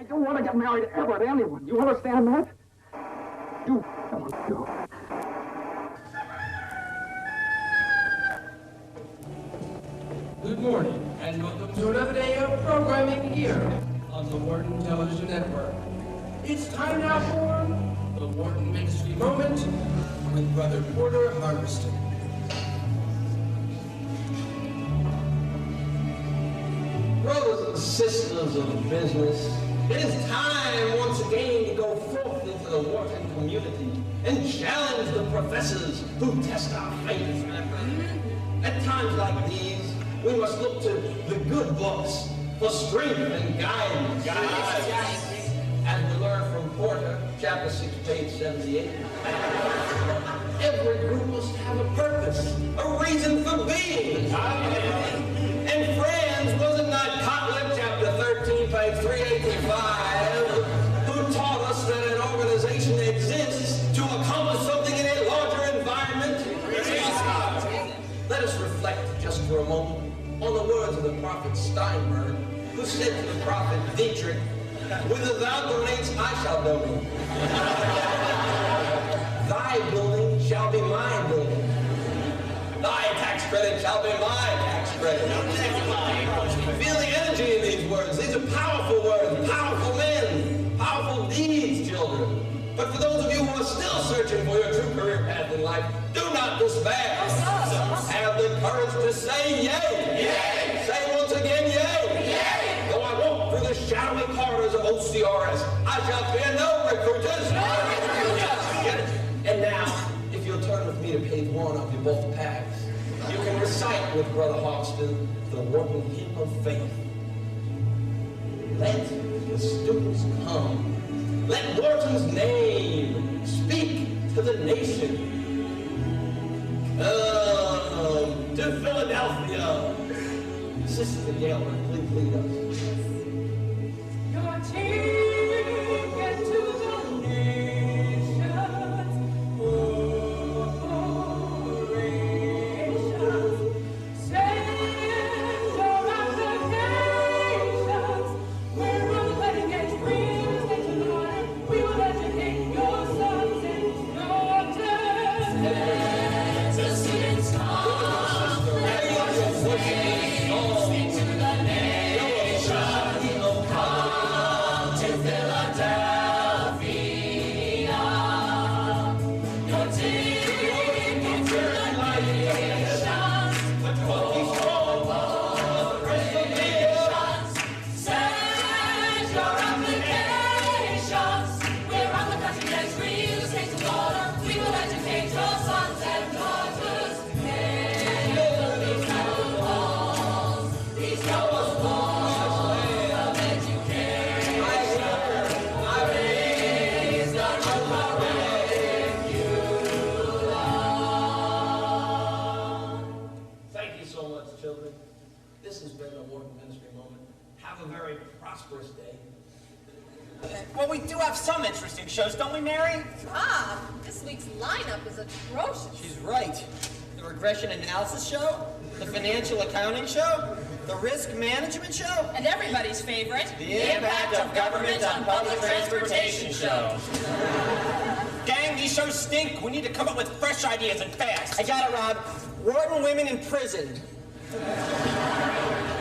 don't want to get married ever to anyone. You understand that? You don't do. Good morning, and welcome to another day of programming here on the Wharton Television Network. It's time now for the Wharton Ministry Moment with Brother Porter Hardiston. Brothers and sisters of business, it is time once again to go forth into the Wharton community and challenge the professors who test our faith. At times like these, we must look to the good books for strength and guidance. As we learn from Porter, chapter 6, page 78. Every group must have a purpose, a reason for being. And friends, wasn't that Kotler, chapter 13, page 385, who taught us that an organization exists to accomplish something in a larger environment? Let us reflect just for a moment on the words of the prophet Steinberg, who said to the prophet Dietrich, "Whither thou donatest, I shall donate. Thy building shall be my building. Thy tax credit shall be my tax credit." Feel the energy in these words. These are powerful words, powerful men, powerful deeds, children. But for those of you who are still searching for your true career path in life, do not despair. Have the courage to say yay. Yay. Say once again yay. Yay. Though I walk through the shadowy corridors of OCRS, I shall fear no recruiters. And now, if you'll turn with me to page 1 of your both packs, you can recite with Brother Hawkston the Wharton hymn of faith. Let the students come. Let Wharton's name speak to the nation. To Philadelphia. Sister Gail, please lead us. Your ticket to the nations, corporations, send your applications. We're running against real estate in order. We will educate your sons and daughters. Let the students come. Prosperous day. Well, we do have some interesting shows, don't we, Mary? Ah, this week's lineup is atrocious. She's right. The regression analysis show, the financial accounting show, the risk management show, and everybody's favorite, the impact of government on public transportation show. Gang, these shows stink. We need to come up with fresh ideas and fast. I got it, Rob. Wharton women in prison.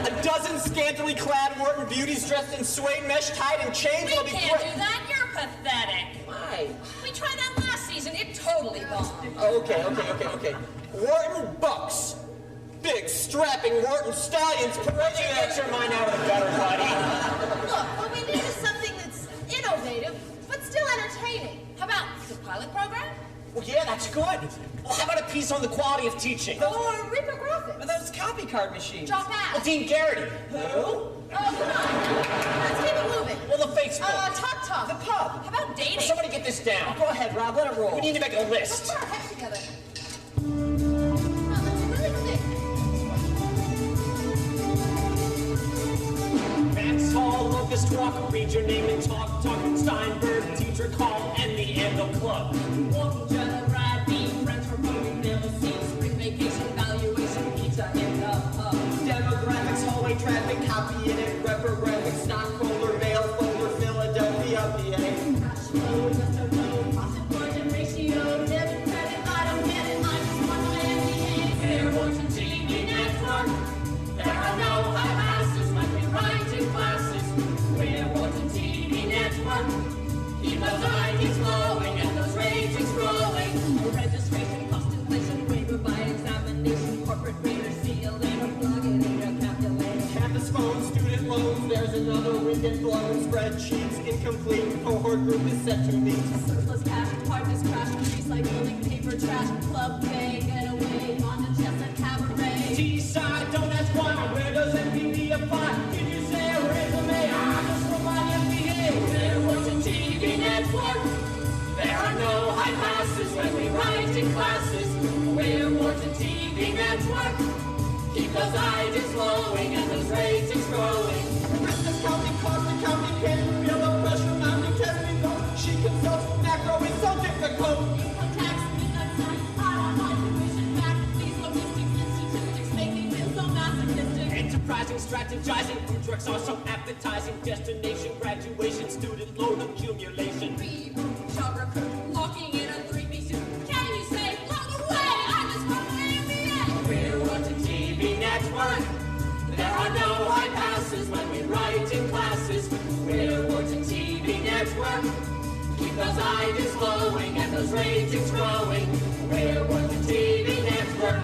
A dozen scantily clad Wharton beauties dressed in suede mesh tied in chains. We can't do that. You're pathetic. Why? We tried that last season. It totally bombed. Okay. Wharton bucks. Big, strapping Wharton stallions parading at your mind out of the gutter, buddy. Look, what we need is something that's innovative, but still entertaining. How about the pilot program? Well, yeah, that's good. Well, how about a piece on the quality of teaching? Or reprographics? Well, those copy card machines. Drop out. Well, Dean Garrity. Who? Oh, come on. Let's keep it moving. Well, the Facebook. Talk. The pub. How about dating? Well, somebody get this down. Go ahead, Rob, let it roll. We need to make a list. Let's put our heads together. Let's really think. Max Hall, Locust Walk, read your name and talk. Steinberg, teacher call, and the Anvil Club. Walk each other, ride, be friends for fun we've never seen. Spring vacation, valuation, pizza in the hub. Demographics, hallway traffic, copy it, reprographics, stockholder, mail folder, fill is flowing and those ratings growing. Registration, cost inflation, waiver by examination, corporate rate or seal in a plug it in a calculator. Campus phones, student loans, there's another weekend blown. Spreadsheets incomplete, cohort group is set to meet. Surplus cash, hard disk crash, recycling, paper trash, club day, getaway, on the chestnut cabaret. T-side, don't ask why, where does MPD apply? Did you say a resume? Just for my MBA. There was a TV network. There are no high passes when we write in classes. We're Wharton TV network. Keep those ideas flowing and those ratings growing. Christmas counting, cost accounting, can't feel the pressure mounting. Tell me no, she consults, macro is so difficult. Income tax, midnight sun, out tuition back. These logistics and statistics make me feel so masochistic. Enterprising, strategizing, food trucks are so appetizing. Destination, graduation, student loan accumulation. Reboot, job recruit, walking in a three-piece suit. Can you say, blow away? I just want my MBA. We're Wharton TV network. There are no high passes when we write in classes. We're Wharton TV network. Keep those ideas flowing and those ratings growing. We're Wharton TV network.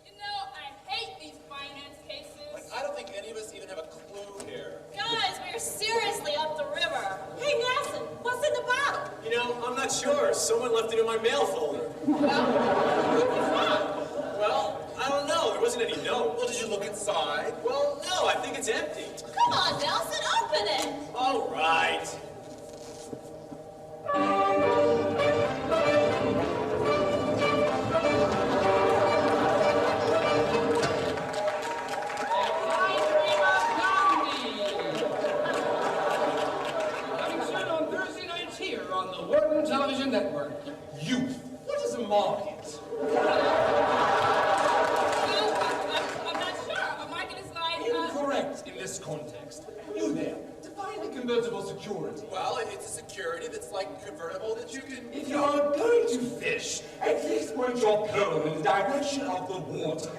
You know, I hate these finance cases. I don't think any of us even have a clue here. Guys, we're seriously up the river. Hey, Nelson, what's in the bottle? You know, I'm not sure. Someone left it in my mail folder. Well, I don't know. There wasn't any note. Well, did you look inside? Well, no, I think it's empty. Come on, Nelson, open it. All right. Coming soon on Thursday nights here on the Wharton Television Network. Youth. What is a market? I'm not sure. A market is like, Incorrect in this context. You there. Define the convertible security. Well, it's a security that's like convertible that you can... If you're going to fish, at least point your pole in the direction of the water.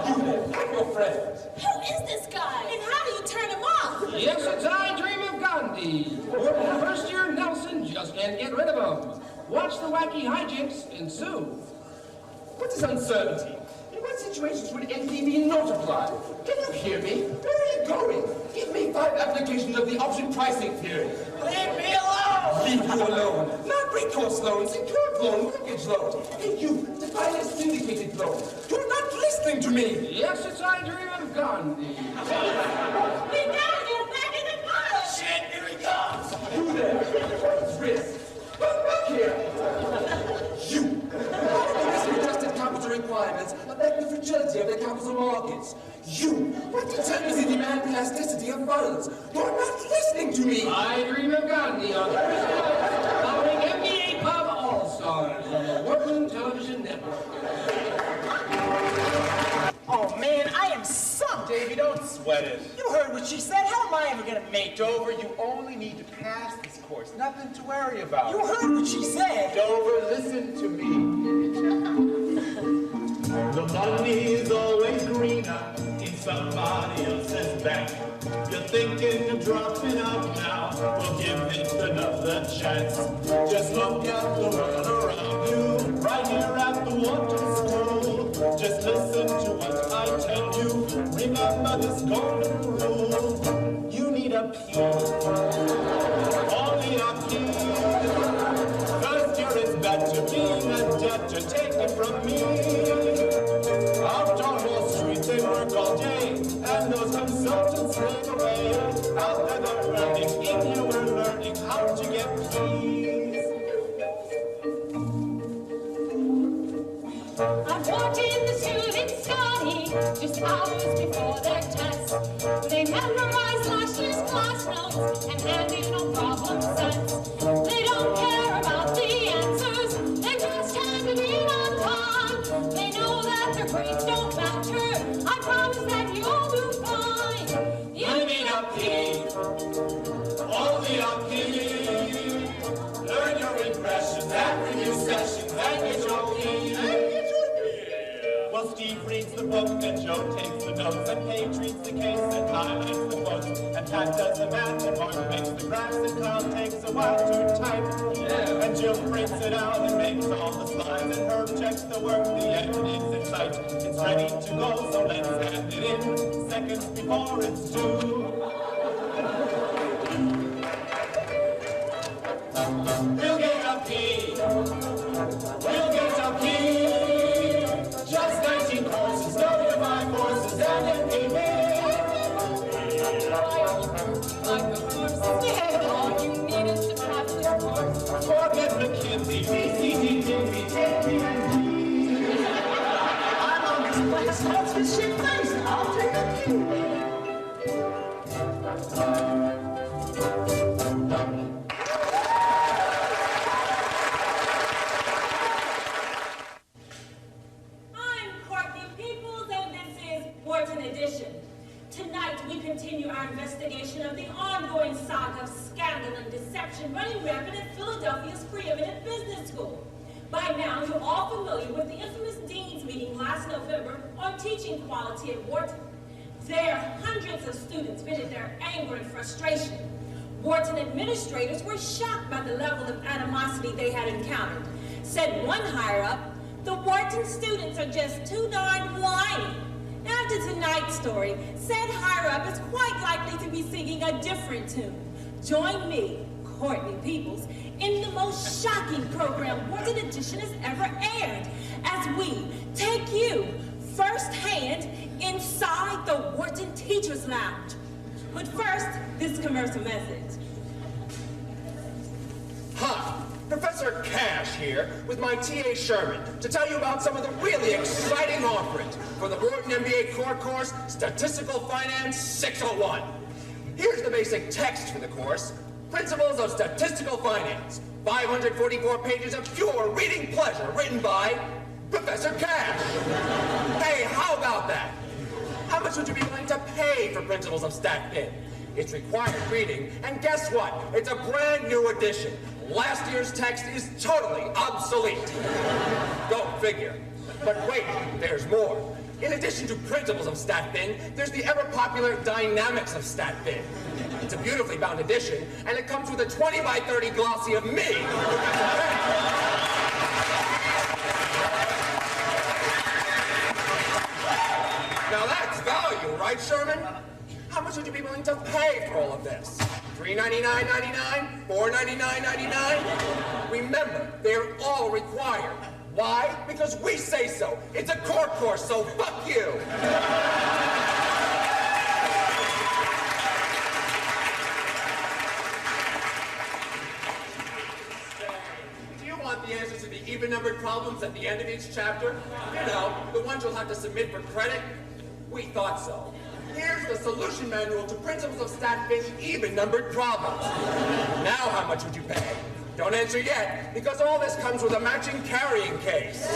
You there, like your friend. who is this guy? And how do you turn him off? Yes, it's I Dream of Gandhi. Wharton first year Nelson just can't get rid of him. Watch the wacky hijinks ensue. What is uncertainty? In what situations would NP be not applied? Can you hear me? Where are you going? Give me 5 applications of the option pricing theory. Leave me alone! Leave you alone. Not recourse loan, secured loan, mortgage loan. And you, define a syndicated loan. You're not listening to me. Yes, it's I Dream of Gandhi. We gotta get back in the bottle. Shit, here he comes! You there. What's risk? Come back here. You. The risk-adjusted capital requirements affect the fragility of the capital markets. You. What determines the demand elasticity of funds? You're not listening to me. I Dream of Gandhi on Thursday nights, following NBA Pub All-Stars on the Wharton Television Network. Oh, man, I am sunk. Davey, don't sweat it. You heard what she said. How am I ever gonna make it? Dover, you only need to pass this course. Nothing to worry about. You heard what she said. Dover, listen to me. The money's always greener in somebody else's bank. You're thinking of dropping out now, well give it another chance. Just look at the world around you, right here at the Wharton School. Just listen to what I tell you, remember this golden rule. You need a P, only a P. First year it's better being a debtor, take it from me. Out on Wall Street they work all day, and those consultants slave away. Out there they're learning, in here we're learning how to get peace. I walked in the students' study just hours before their test. They memorized last year's class notes and handed no problem sets. They don't care about the answers, they just handed in on time. They know that their grades don't matter. I promise that you'll do fine. You need a P, only a P. Learn your impressions, every new session, and get your P. Well, Steve reads the book, and Joe takes the notes, and Paige reads the case and highlights the quotes, and Pat does the math, and Mark makes the graphs, and Carl takes a while to type. Yeah. And Jill prints it out and makes all the slides, and Herb checks the work, the end is in sight. It's ready to go, so let's hand it in seconds before it's due. We'll get a P. We'll get a P. Just 19 courses, 35 courses, and an EP. Like a horse. All you need is to pass this course. Forget McKinsey, BCD, Davy, and G. I'm on this class, what's this shit place? I'll take a Q. Wharton Edition. Tonight, we continue our investigation of the ongoing saga of scandal and deception running rampant at Philadelphia's preeminent business school. By now, you're all familiar with the infamous Dean's meeting last November on teaching quality at Wharton. There, hundreds of students vented their anger and frustration. Wharton administrators were shocked by the level of animosity they had encountered. Said one higher-up, the Wharton students are just too darn whiny. After tonight's story, said higher-up is quite likely to be singing a different tune. Join me, Courtney Peoples, in the most shocking program Wharton Edition has ever aired, as we take you firsthand inside the Wharton Teachers Lounge. But first, this commercial message. Hi, Professor Cash here with my TA Sherman to tell you about some of the really exciting offerings for the Wharton MBA core course, Statistical Finance 601. Here's the basic text for the course, Principles of Statistical Finance, 544 pages of pure reading pleasure written by Professor Cash. Hey, how about that? How much would you be willing to pay for Principles of Stat Fin? It's required reading, and guess what? It's a brand new edition. Last year's text is totally obsolete. Go figure. But wait, there's more. In addition to Principles of Stat Fin, there's the ever-popular Dynamics of Stat Fin. It's a beautifully bound edition, and it comes with a 20 by 30 glossy of me. Now that's value, right, Sherman? How much would you be willing to pay for all of this? $399.99? $499.99? Remember, they're all required. Why? Because we say so. It's a core course, so fuck you. Do you want the answers to the even-numbered problems at the end of each chapter? You know, the ones you'll have to submit for credit? We thought so. Here's the solution manual to Principles of Stat Fin even-numbered problems. Now how much would you pay? Don't answer yet, because all this comes with a matching carrying case.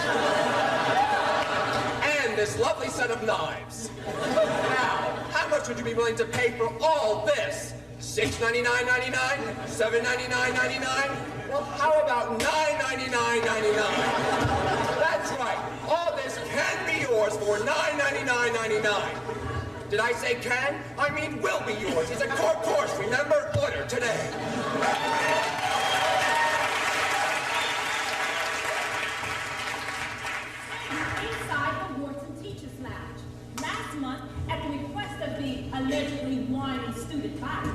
And this lovely set of knives. Now, how much would you be willing to pay for all this? $699.99? $799.99? Well, how about $999.99? That's right. All this can be yours for $999.99. Did I say can? I mean will be yours. It's a core course, remember? Order today. Inside the Wharton Teachers Lounge. Last month, at the request of the allegedly whiny student body,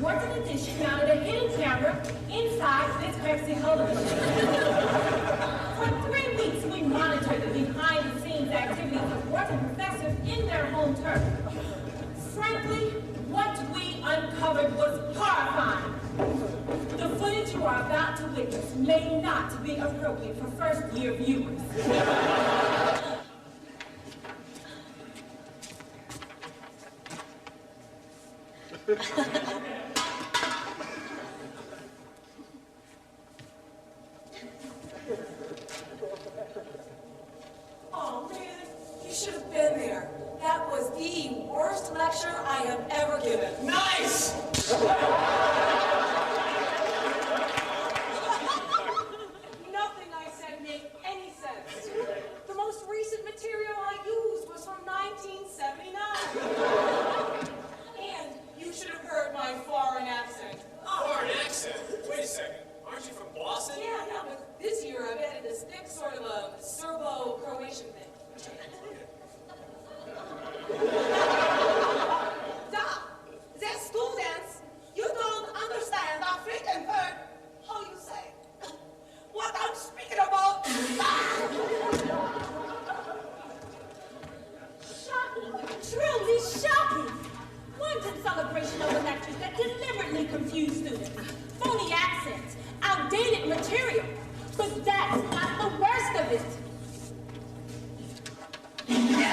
Wharton Edition mounted a hidden camera inside this Pepsi Cola machine. For 3 weeks, we monitored the behind-the-scenes activities of Wharton professors in their home turf. Frankly, what we uncovered was horrifying. The footage you are about to witness may not be appropriate for first-year viewers. Oh man, you should have been there. That was the worst lecture I have ever given. Nice! Nothing I said made any sense. The most recent material I used celebration of the lectures that deliberately confuse students. Phony accents, outdated material. But that's not the worst of it. Hey!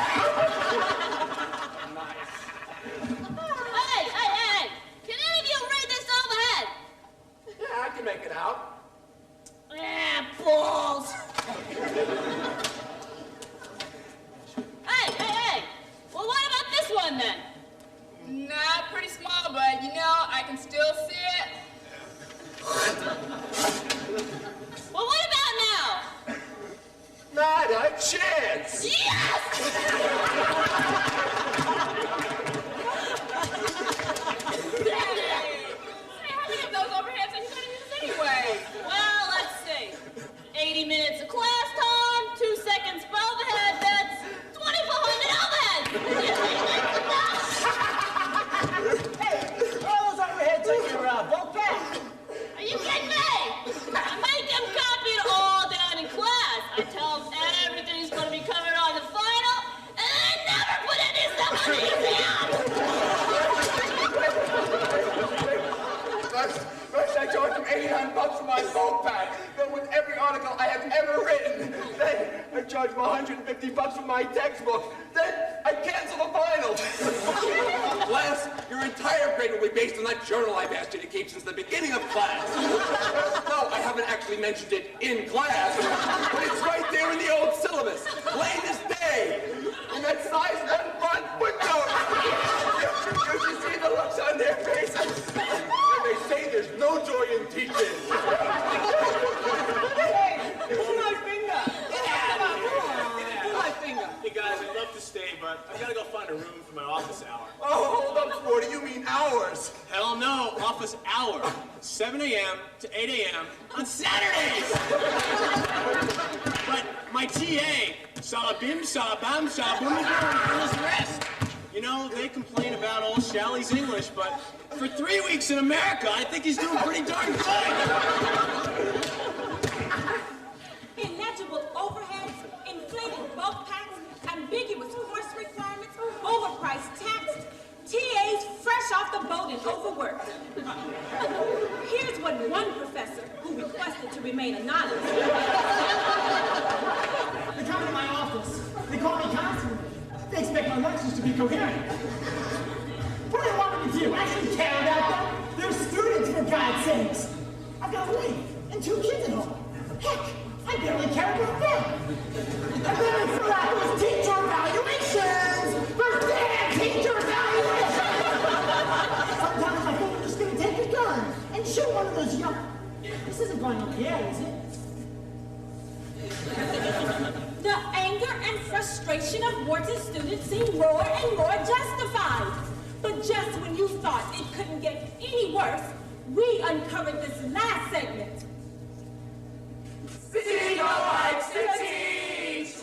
Can any of you read this overhead? Yeah, I can make it out. Balls! Hey! Well, what about this one then? Nah, pretty small, but you know, I can still see it. Well, what about now? Not a chance! Yes! Hey, how many of those overheads are you going to use anyway? Well, let's see. 80 minutes of class time, 2 seconds for overhead, that's 2,400 overheads! Hey, all those overheads on your bulk pack. Are you kidding me? I make them copy it all down in class. I tell them everything's going to be covered on the final, and I never put any stuff on the exam! First I charged him $800 for my bulk pack, but with every article I have ever written. Then I charged him $150 for my textbook. Then I canceled the final. Class, your entire grade will be based on that journal I've asked you to keep since the beginning of class. No, I haven't actually mentioned it in class, but it's right there in the old syllabus, plain as day, in that size 1 font footnote. You should see the looks on their faces. And they say there's no joy in teaching. Hey, pull my finger. Pull my finger. Hey guys, I'd love to stay, but I've got to go find a room for my office hour. Oh, hold up, Sporty. You mean hours? Hell no, office hour. 7 a.m. to 8 a.m. on Saturdays. But my TA, salabim, salabam, salabum, and the rest. You know, they complain about old Shally's English, but for 3 weeks in America, I think he's doing pretty darn good. Illegible overheads, inflated bulk packs, ambiguous course requirements, overpriced text, TAs fresh off the boat and overworked. Here's what one professor, who requested to remain anonymous, They come to my office. They call me constantly. They expect my lectures to be coherent. What do they want me to do? Actually care about them? They're students, for God's sakes. I've got a wife and 2 kids at home. Heck, I barely care about them. And then I fill out those teacher evaluations! Those damn teacher evaluations! Sometimes I think I'm just gonna take a gun and shoot one of those young... This isn't going on the air, is it? the anger and frustration of Wharton students seem more and more justified. But just when you thought it couldn't get any worse, we uncovered this last segment. Zeno likes to teach!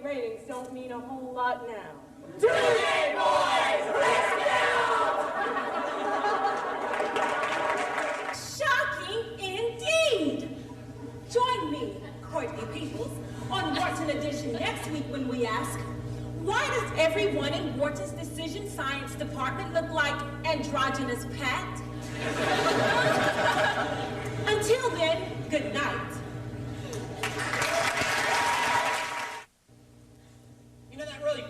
Ratings don't mean a whole lot now. Today, boys! Shocking indeed! Join me, Courtney Peoples, on Wharton Edition next week when we ask, why does everyone in Wharton's Decision Science Department look like androgynous Pat? Until then, good night.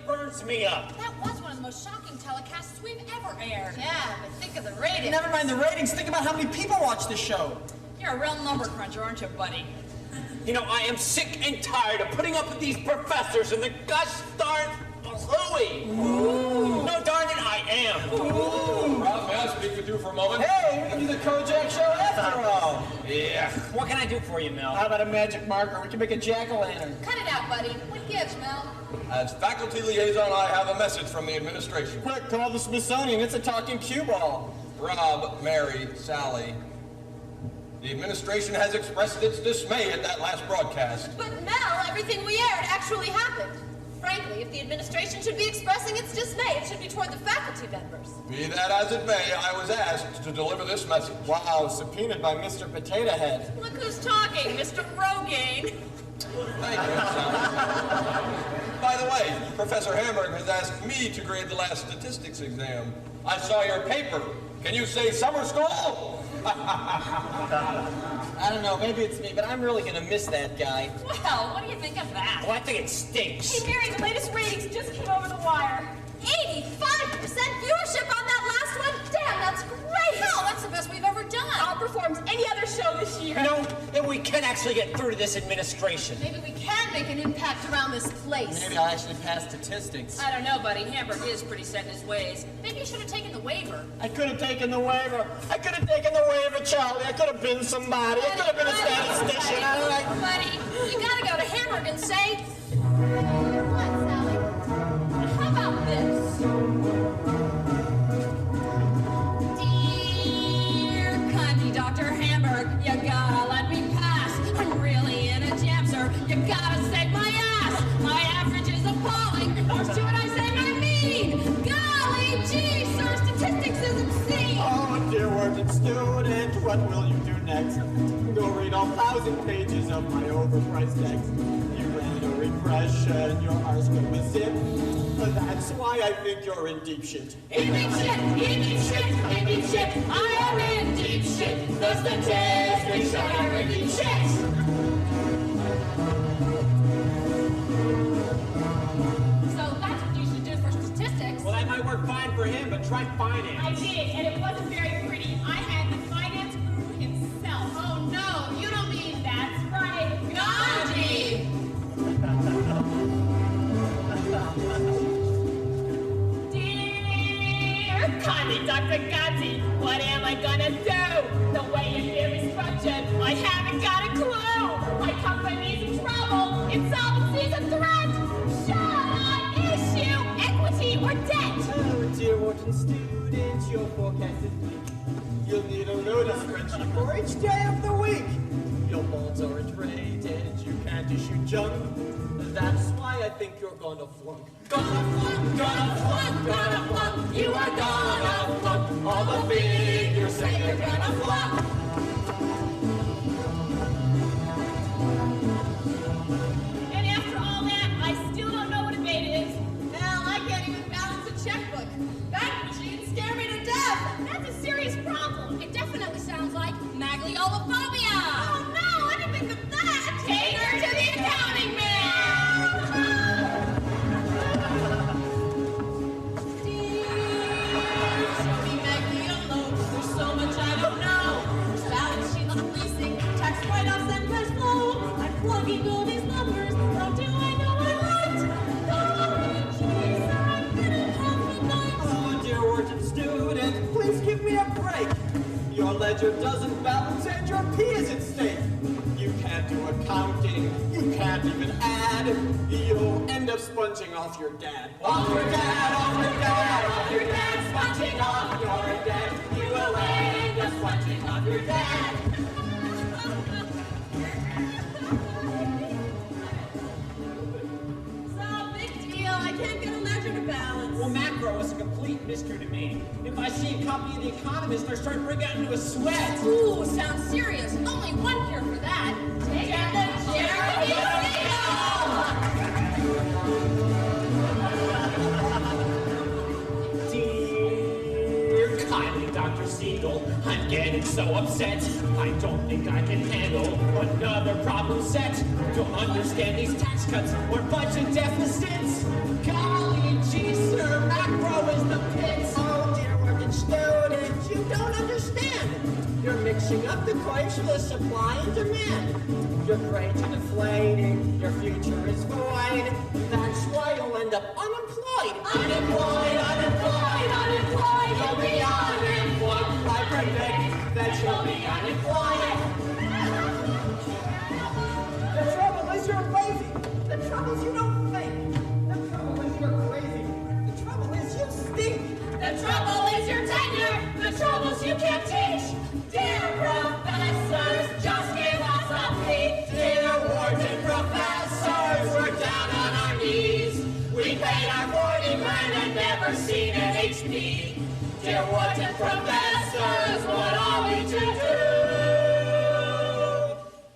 Burns me up. That was one of the most shocking telecasts we've ever aired. Yeah, but think of the ratings. Never mind the ratings. Think about how many people watch this show. You're a real number cruncher, aren't you, buddy? You know, I am sick and tired of putting up with these professors and the gosh darn hooey. No, darn it, I am. Rob, may I speak with you for a moment? Hey, we can do the Kojak show after all. Yeah. What can I do for you, Mel? How about a magic marker? We can make a jack-o'-lantern. Cut it out, buddy. What gives, Mel? As faculty liaison, I have a message from the administration. Quick, call the Smithsonian. It's a talking cue ball. Rob, Mary, Sally, the administration has expressed its dismay at that last broadcast. But Mel, everything we aired actually happened. frankly, if the administration should be expressing its dismay, it should be toward the faculty members. Be that as it may, I was asked to deliver this message. Wow, subpoenaed by Mr. Potato Head. Look who's talking, Mr. Rogaine. Thank you, son. By the way, Professor Hamburg has asked me to grade the last statistics exam. I saw your paper. Can you say summer school? I don't know, maybe it's me, but I'm really gonna miss that guy. Well, what do you think of that? Oh, I think it stinks. Hey, Mary, the latest ratings just came over the wire. 85% viewership on that last one? Damn, that's great! Hell, that's the best we've ever done. Outperforms any other show this year. You know, if we can actually get through to this administration. Maybe we can make an impact around this place. Maybe I'll actually pass statistics. I don't know, buddy. Hamburg is pretty set in his ways. Maybe you should have taken the waiver. I could have taken the waiver. I could have taken the waiver, Charlie. I could have been somebody. I could have been a statistician. Buddy, you gotta go to Hamburg and say... What, Sally? How about this? Dear kindly Dr. Hamburg, you gotta let me pass. I'm really in a jam, sir. You gotta save my ass. My average is appalling. Or should I say my mean? Golly gee, sir, statistics is obscene. Oh, dear Wharton student, what will you do next? Go read all 1,000 pages of my overpriced text. You ran a regression, your R-squared was zip. That's why I think you're in deep shit. In deep shit, in deep shit, in deep shit. I am in deep shit. The statistics are in deep shit. So that's what you should do for statistics. Well, that might work fine for him, but try finance. I did, and it wasn't very pretty. I had the finance guru himself. Oh no, you don't mean that. That's right, Gandhi. Dear kindly Dr. Gandhi, what am I gonna do? The way it is structured, I haven't got a clue. My company's in trouble. Insolvency's a threat. Shall I issue equity or debt? Oh, dear Wharton student, your forecast is bleak. You'll need a loaded spreadsheet for each day of the week. Your bonds aren't rated, you can't issue junk. That's why I think you're gonna flunk. Gonna flunk, gonna flunk, gonna flunk. You are gonna flunk. All the figures say you're gonna flunk. And after all that, I still don't know what a beta is. Hell, I can't even balance a checkbook. That machine scared me to death. That's a serious problem. It definitely sounds like magliolophobia. Oh no, anything but that. Take her to the accounting man. Show me magliolo. There's so much I don't know. There's balance sheets of leasing, tax write-offs and cash flow. I'm plugging all these numbers. How do I know I'm right? Oh, jeez, I'm gonna have a night. Oh, dear Wharton student, please give me a break. Your ledger doesn't balance and your P is at stake. You can't do accounting, you can't even add. You'll end up sponging off your dad. Off your dad, off your dad, off your dad. Sponging off your dad. You will end up sponging off your dad. So, big deal. I can't get a ledger to balance. Well, macro is a complete mystery to me. If I see a copy of The Economist, I start breaking out into a sweat. Ooh, sounds serious. Only one cure for that. Take it to Jeremy Dear kindly Dr. Siegel, I'm getting so upset. I don't think I can handle another problem set. Don't understand these tax cuts or budget deficits. Golly gee, sir, macro is the pits. Oh, dear working student, you don't understand. You're mixing up the equation of supply and demand. Your grades are deflating, your future is void. That's why you'll end up unemployed. Unemployed, unemployed, unemployed. You'll be unemployed. I predict that you'll be unemployed. The trouble is you're lazy. The trouble is you don't think. The trouble is you're crazy. The trouble is you stink. The trouble is your tenure. The troubles you can't teach. Dear professors, just give us a peek. Dear Wharton professors, we're paid our 40 grand and never seen an HP. Dear Wharton professors, what are we to do?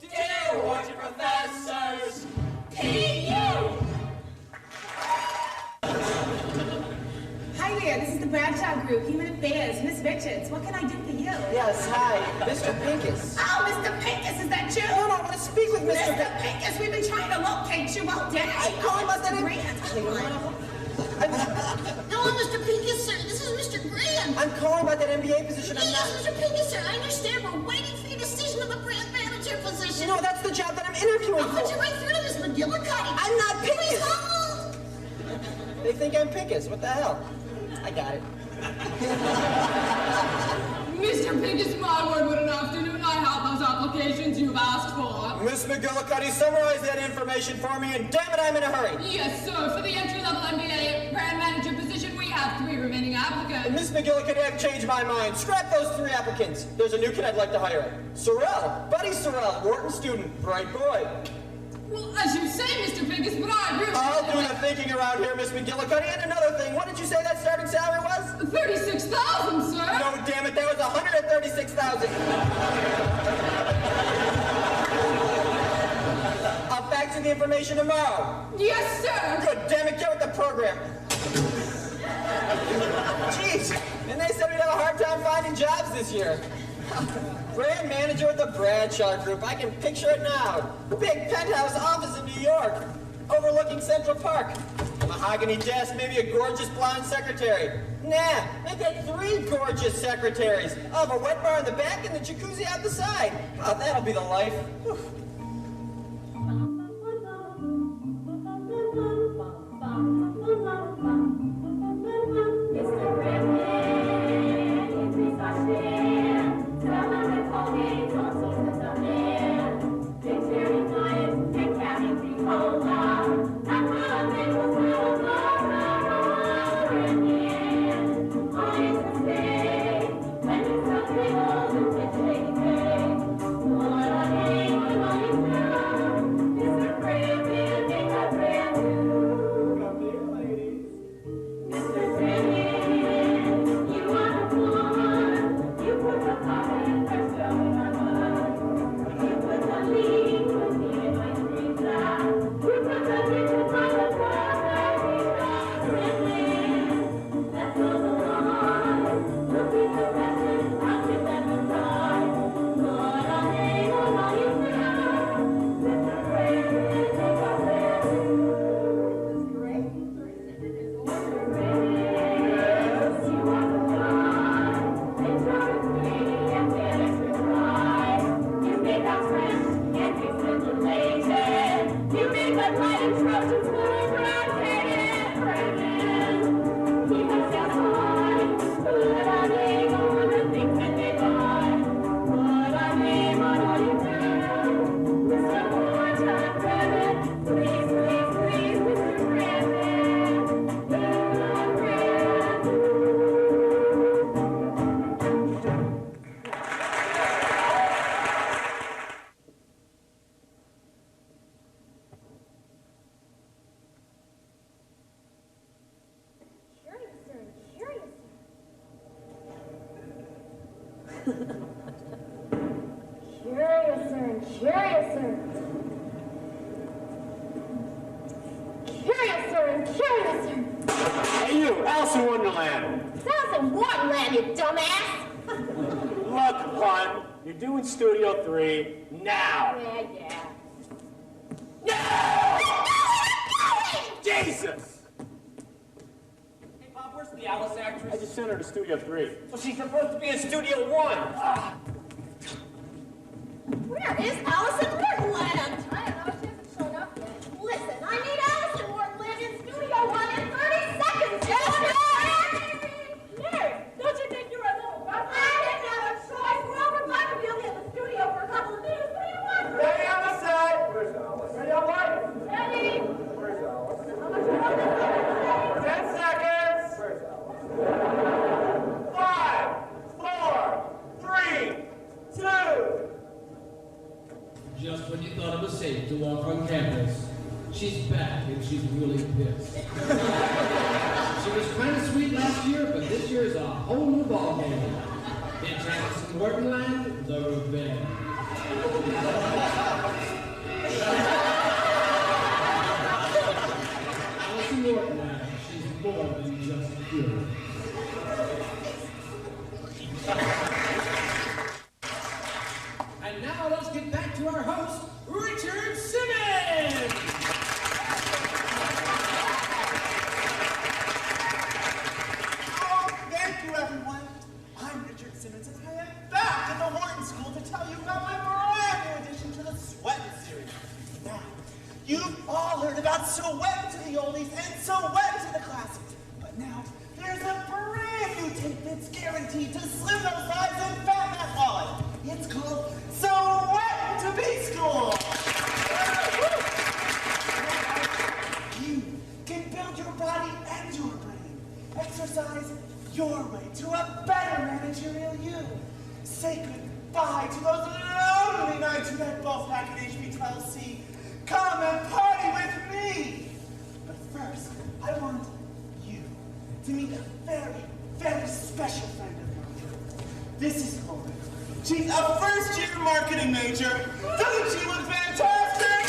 Dear Wharton professors, P.U. Hi there, this is the Bradshaw Group, Human Affairs, Miss Richards. What can I do for you? Yes, hi, Mr. Pincus. Oh, Mr. Pincus, is that you? No, I want to speak with Mr. Pincus, we've been trying to locate you all day. I'm calling about that Hello, Mr. Pincus, sir. This is Mr. Graham. I'm calling about that MBA position. Yes, Mr. Pincus, sir. I understand we're waiting for your decision of the brand manager position. No, that's the job that I'm interviewing I'll put you right through to Miss McGillicuddy. I'm not Pincus. Please hold. They think I'm Pincus. What the hell? I got it. Mr. Pincus, my word, what an afternoon I had those applications you've asked for. Miss McGillicuddy, summarize that information for me, and damn it, I'm in a hurry. Yes, sir. For the entry-level MBA brand manager position, we have 3 remaining applicants. Miss McGillicuddy, I've changed my mind. Scrap those 3 applicants. There's a new kid I'd like to hire. Sorrell, Buddy Sorrell, Wharton student, bright boy. Well, as you say, Mr. Pincus, but I really... I'll do the thinking around here, Miss McGillicuddy. And another thing, what did you say that starting salary was? 36,000, sir. No, damn it, that was 136,000. I'll fax you the information tomorrow. Yes, sir. Good, damn it, get with the program. Jeez, and they said we'd have a hard time finding jobs this year. Brand manager with the Bradshaw Group. I can picture it now. Big penthouse office in New York, overlooking Central Park. A mahogany desk, maybe a gorgeous blonde secretary. Nah, make that 3 gorgeous secretaries. I'll have a wet bar in the back and the jacuzzi out the side. Oh, that'll be the life. Whew. Hey, you, Alice in Wonderland. It's Alice in Whartonland, you dumbass. Look, hon, you're doing Studio 3 now. Yeah. No! Jesus! Hey, Bob, where's the Alice actress? I just sent her to Studio 3. So she's supposed to be in Studio 1. Where is Alice in Whartonland? I don't know. She hasn't shown up yet. Listen, I need Alice in Whartonland in Studio 1 in 30 seconds. Mary, don't you think you're a little rough? I didn't have a choice. We're over time to be able to get in the studio for a couple of minutes. What do you want? Ready on the side. Where's Alice? Ready on what? Ready? Where's Alice? How much you want this? 10 seconds. Where's Alice? 5, 4, 3, 2. really pissed. She was kind of sweet last year, but this year is a whole new ballgame. Kid Travis in Whartonland, the revenge. Alice in Whartonland, she's more than just good. And now let's get back to our host, Richard Simmons! Oh, thank you, everyone. I'm Richard Simmons, and I am back at the Wharton School to tell you about my brand new addition to the Sweatin' series. Now, you've all heard about So Wet to the oldies and So Wet to the classics. But now, there's a brand new tape that's guaranteed to slim those thighs and fat that wallet. It's called So Wet to Be School. You can build your body and your brain. Exercise your way to a better managerial you. Say goodbye to those lonely nights you had both back at HB12C. Come and party with me. But first, I want you to meet a very, very special friend of mine. This is Laura. She's a first-year marketing major. Doesn't she look fantastic?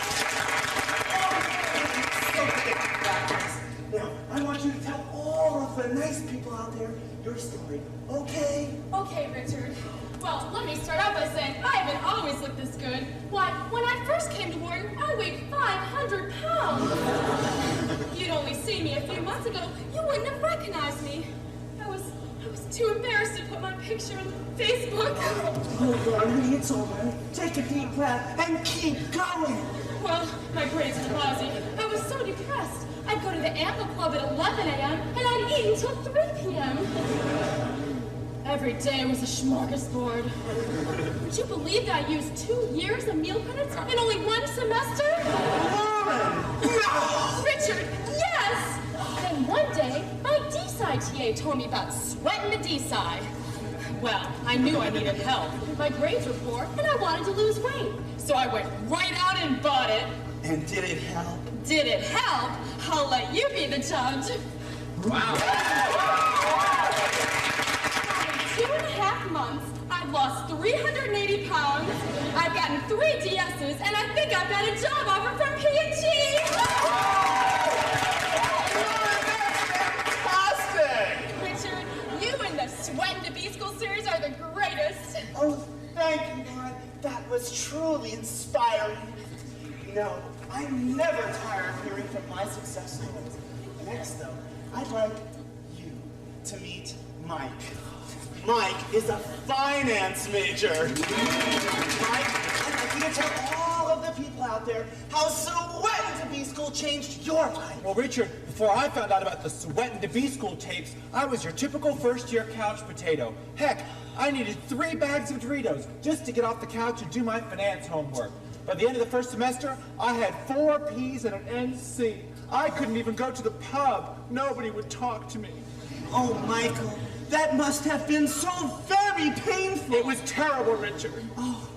Now, I want you to tell all of the nice people out there your story, okay? Okay, Richard. Well, let me start out by saying I haven't always looked this good. Why, when I first came to Wharton, I weighed 500 pounds. You'd only seen me a few months ago. You wouldn't have recognized me. I was too embarrassed to put my picture on Facebook. Oh, Laurie, it's all right. Take a deep breath and keep going. Well, my grades were lousy. I was so depressed. I'd go to the Ample Club at 11 a.m. and I'd eat until 3 p.m. Every day was a smorgasbord. Would you believe that I used 2 years of meal credits in only 1 semester? Lauren! No! Richard, yes! Then one day, my D-Sci TA told me about sweating the D-Sci. Well, I knew I needed help. My grades were poor, and I wanted to lose weight. So I went right out and bought it. And did it help? Did it help? I'll let you be the judge. Wow. In 2.5 months, I've lost 380 pounds, I've gotten 3 DSs, and I think I've got a job offer from P&G! Fantastic! Richard, you and the Sweatin' to Be School series are the greatest. Oh, thank you, Lauren. That was truly inspiring. You know, I'm never tired of hearing from my success stories. Next, though, I'd like you to meet Mike. Mike is a finance major. Mike, I'd like you to tell all of the people out there how Sweatin' to Be School changed your life. Well, Richard, before I found out about the Sweatin' to Be School tapes, I was your typical first-year couch potato. Heck, I needed 3 bags of Doritos just to get off the couch and do my finance homework. By the end of the first semester, I had 4 P's and an NC. I couldn't even go to the pub. Nobody would talk to me. Oh, Michael, that must have been so very painful. It was terrible, Richard. Oh,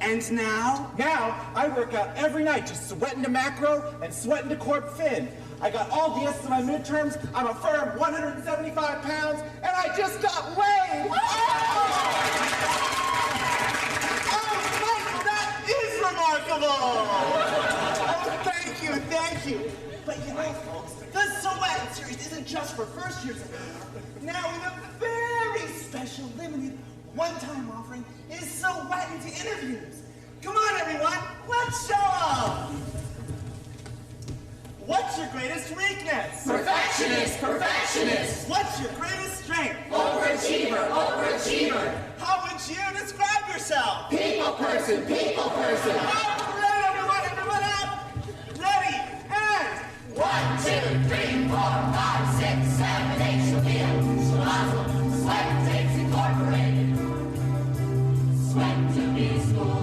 and now? Now, I work out every night just sweating to macro and sweating to corp fin. I got all DSs in my midterms, I'm a firm 175 pounds, and I just got weighed! Oh, Michael, that is remarkable! Oh, thank you. But you know, folks, the Sweatin' series isn't just for first years anymore. Now, in a very special, limited, one-time offering is Sweatin' to interviews. Come on, everyone, let's show them! What's your greatest weakness? Perfectionist. What's your greatest strength? Overachiever. How would you describe yourself? People person. All right, everyone up! Ready, and... 1, 2, 3, 4, 5, 6, 7, 8, she'll be a muscle. Sweat takes incorporated. Sweat to be school.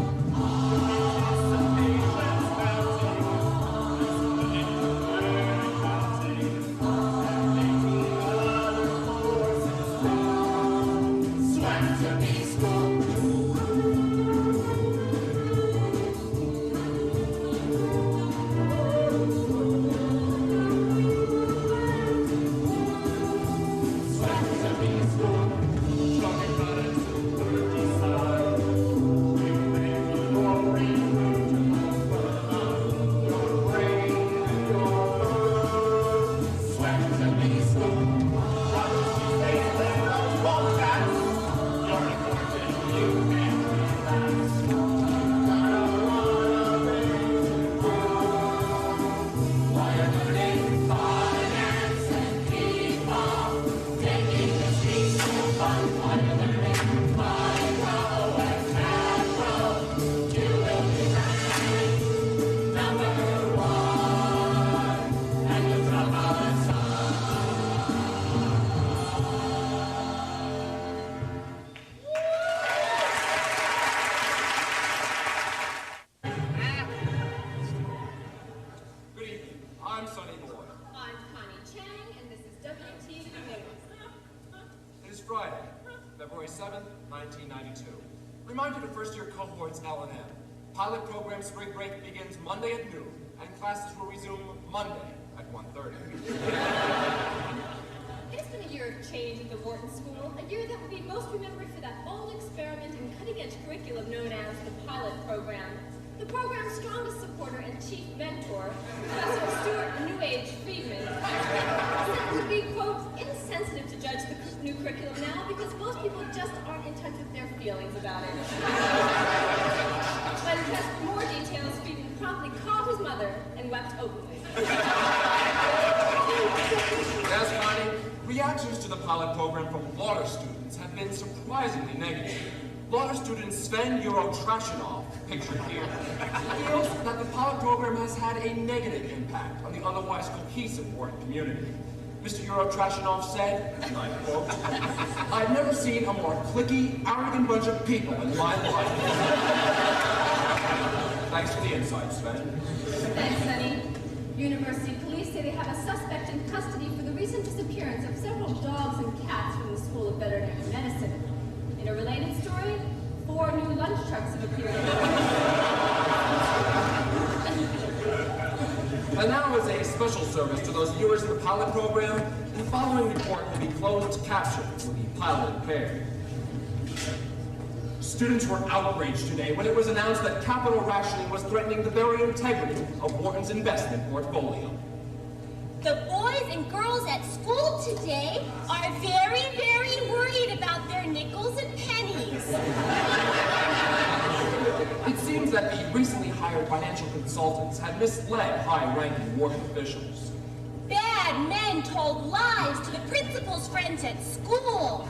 Friday, February 7th, 1992. Reminder to first-year cohorts L&M. Pilot program spring break begins Monday at noon, and classes will resume Monday at 1:30. It has been a year of change at the Wharton School, a year that will be most remembered for that bold experiment and cutting-edge curriculum known as the pilot program. The program's strongest supporter and chief mentor, Professor Stuart New Age Friedman, said it would be, quote, insensitive to judge the new curriculum now because most people just aren't in touch with their feelings about it. When pressed for more details, Friedman promptly called his mother and wept openly. Yes, Connie, reactions to the pilot program from water students have been surprisingly negative. Water student Sven Eurotrashinov, pictured here, feels that the pilot program has had a negative impact on the otherwise cohesive Wharton community. Mr. Eurotrashinov said, and I quote, "I've never seen a more cliquey, arrogant bunch of people in my life." Thanks for the insight, Sven. Thanks, Sonny. University police say they have a suspect in custody for the recent disappearance of several dogs and cats from the School of Veterinary Medicine. In a related story, 4 new lunch trucks have appeared. And now, as a special service to those viewers of the pilot program, the following report will be closed captioned for the pilot impaired. Students were outraged today when it was announced that capital rationing was threatening the very integrity of Wharton's investment portfolio. The boys and girls at school today are very, very worried about their nickels and pennies. It seems that the recently hired financial consultants had misled high-ranking Wharton officials. Bad men told lies to the principal's friends at school.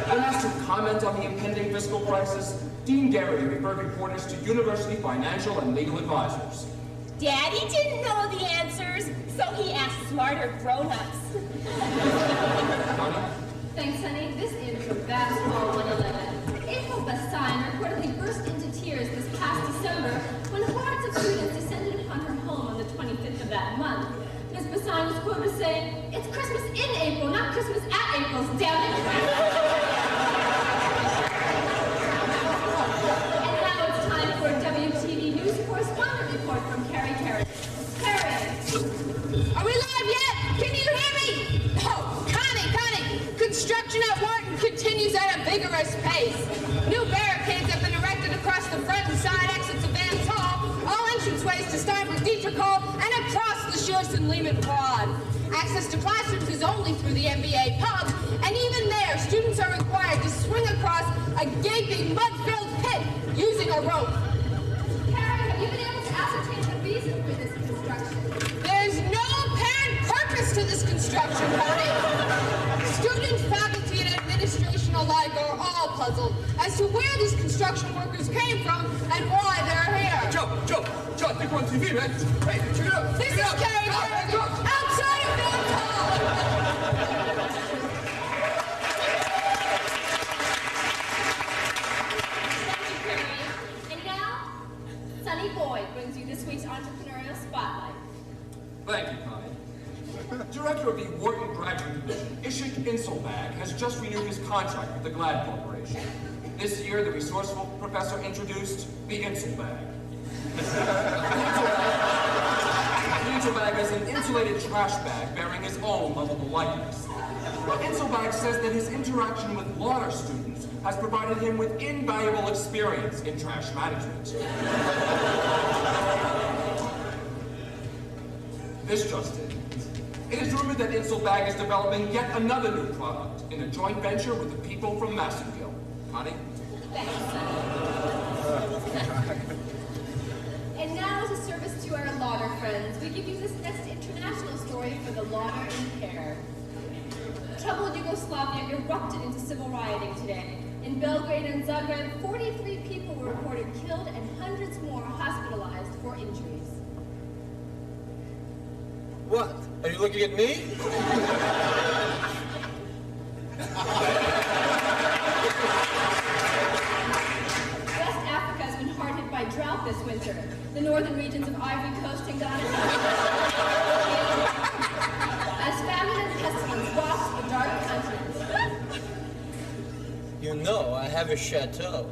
When asked to comment on the impending fiscal crisis, Dean Garrity referred reporters to university financial and legal advisors. Daddy didn't know the answers, so he asked smarter grown-ups. Thanks, honey. This is from Basketball 111. April Basine reportedly burst into tears this past December when hordes of students descended upon her home on the 25th of that month. Ms. Basine was quoted as saying, "It's Christmas in April, not Christmas at April's, damn it." And now it's time for a WTV News correspondent report from Carrie Carey. Carrie! Are we live yet? Can you hear me? Oh, Connie! Construction at Wharton continues at a vigorous pace. New barricades have been erected across the front and side exits of Vance Hall, all entranceways to Steinford Dietrich Hall, and across the Schurz and Lehman Quad. Access to classrooms is only through the MBA pub, and even there, students are required to swing across a gaping, mud-filled pit using a rope. Carrie, have you been able to ascertain the reason for this construction? There's no apparent purpose to this construction, Connie. Students, faculty, and administration alike are all puzzled as to where these construction workers came from and why they're here. Joe, I think we're on TV, man. Hey, check it out. This is Carrie Carey, outside of Vance Hall. Thank you, Carrie. And now, Sonny Boyd brings you this week's entrepreneurial spotlight. Thank you, Connie. Director of the Wharton Graduate Division, Ishik Inselbag, has just renewed his contract with the Glad Corporation. This year, the resourceful professor introduced the Inselbag. The Inselbag is an insulated trash bag bearing his own lovable likeness. Inselbag says that his interaction with water students has provided him with invaluable experience in trash management. This just in. It is rumored that Inselbag is developing yet another new product in a joint venture with the people from Massonville. Connie? Thanks, Sonny. And now, as a service to our lauder friends, we give you this next international story for the lauder impaired. Troubled Yugoslavia erupted into civil rioting today. In Belgrade and Zagreb, 43 people were reported killed and hundreds more hospitalized for injuries. What? Are you looking at me? West Africa has been hard hit by drought this winter. The northern regions of Ivory Coast and Ghana as famine and pestilence rocks the dark continent. have a chateau.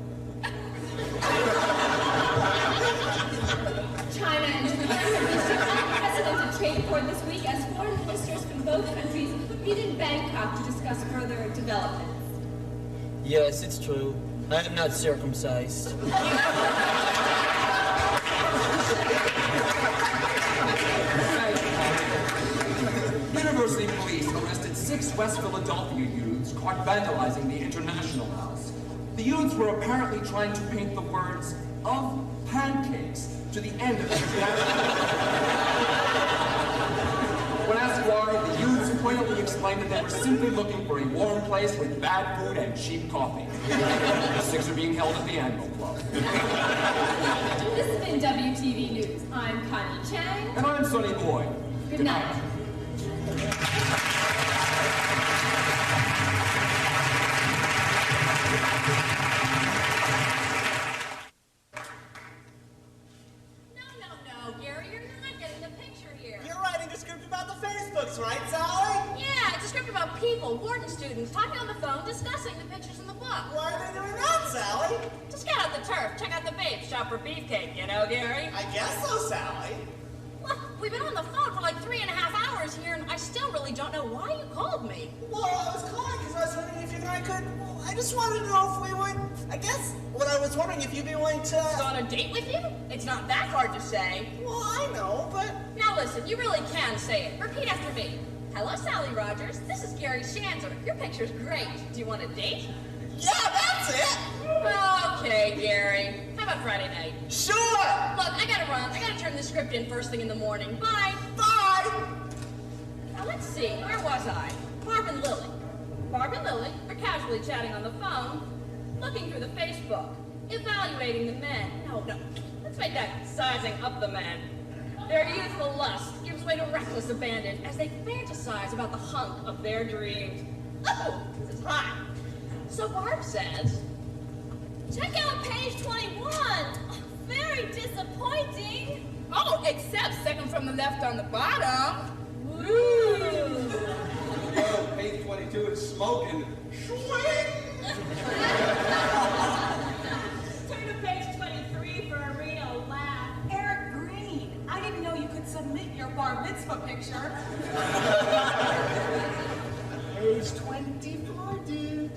China and Japan have reached an unprecedented trade accord this week as foreign ministers from both countries meet in Bangkok to discuss further developments. Yes, it's true. I am not circumcised. University police arrested 6 West Philadelphia youths caught vandalizing the International House. The youths were apparently trying to paint the words "of pancakes" to the end of the When asked why, the youths pointedly explained that they were simply looking for a warm place with bad food and cheap coffee. The 6 are being held at the Animal Club. This has been WTV News. I'm Connie Chang. And I'm Sonny Boy. Good night. No, Gary, you're not getting the picture here. You're writing a script about the Facebooks, right, Sally? Yeah, it's a script about people, Wharton students, talking on the phone, discussing the pictures in the book. Why are they doing that, Sally? Just get out the turf, check out the babes, shop for beefcake, you know, Gary? I guess so, Sally. Look, we've been on the phone for like 3.5 hours here, and I still really don't know why you called me. Well, I was calling because I was wondering if you and I could... Well, I just wanted to know if we would... I guess what I was wondering if you'd be willing to... Go on a date with you? It's not that hard to say. Well, I know, but... Now listen, you really can say it. Repeat after me. Hello, Sally Rogers. This is Gary Shanzer. Your picture's great. Do you want a date? Yeah, that's it! Okay, Gary. How about Friday night? Sure! Look, I gotta run. I gotta turn the script in first thing in the morning. Bye! Bye! Now let's see, where was I? Barb and Lily. Barb and Lily are casually chatting on the phone, looking through the Facebook, evaluating the men. No, let's make that sizing up the men. Their youthful lust gives way to reckless abandon as they fantasize about the hunk of their dreams. Oh, this is hot. So Barb says, Check out page 21. Very disappointing. Oh, except second from the left on the bottom. Woo! Yo, page 22 is smoking. Turn to page 23 for a real laugh. Eric Green, I didn't know you could submit your bar mitzvah picture. Page 24, dude.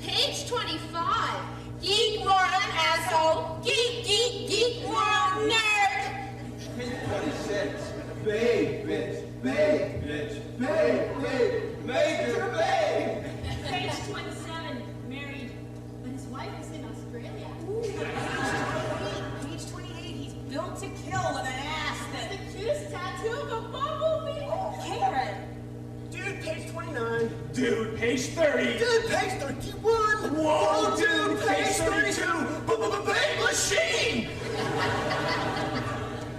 Page 25. Geek moron, asshole. Geek moron, nerd. Page 26. Babe, bitch, babe, bitch, babe, major babe. Page 27, married, but his wife is in Australia. Page 28, he's built to kill with an ass that's the cutest tattoo of a bumblebee. Karen. Dude, page 29. Dude, page 30. Dude, page 31. Whoa, dude, page 32. Big machine.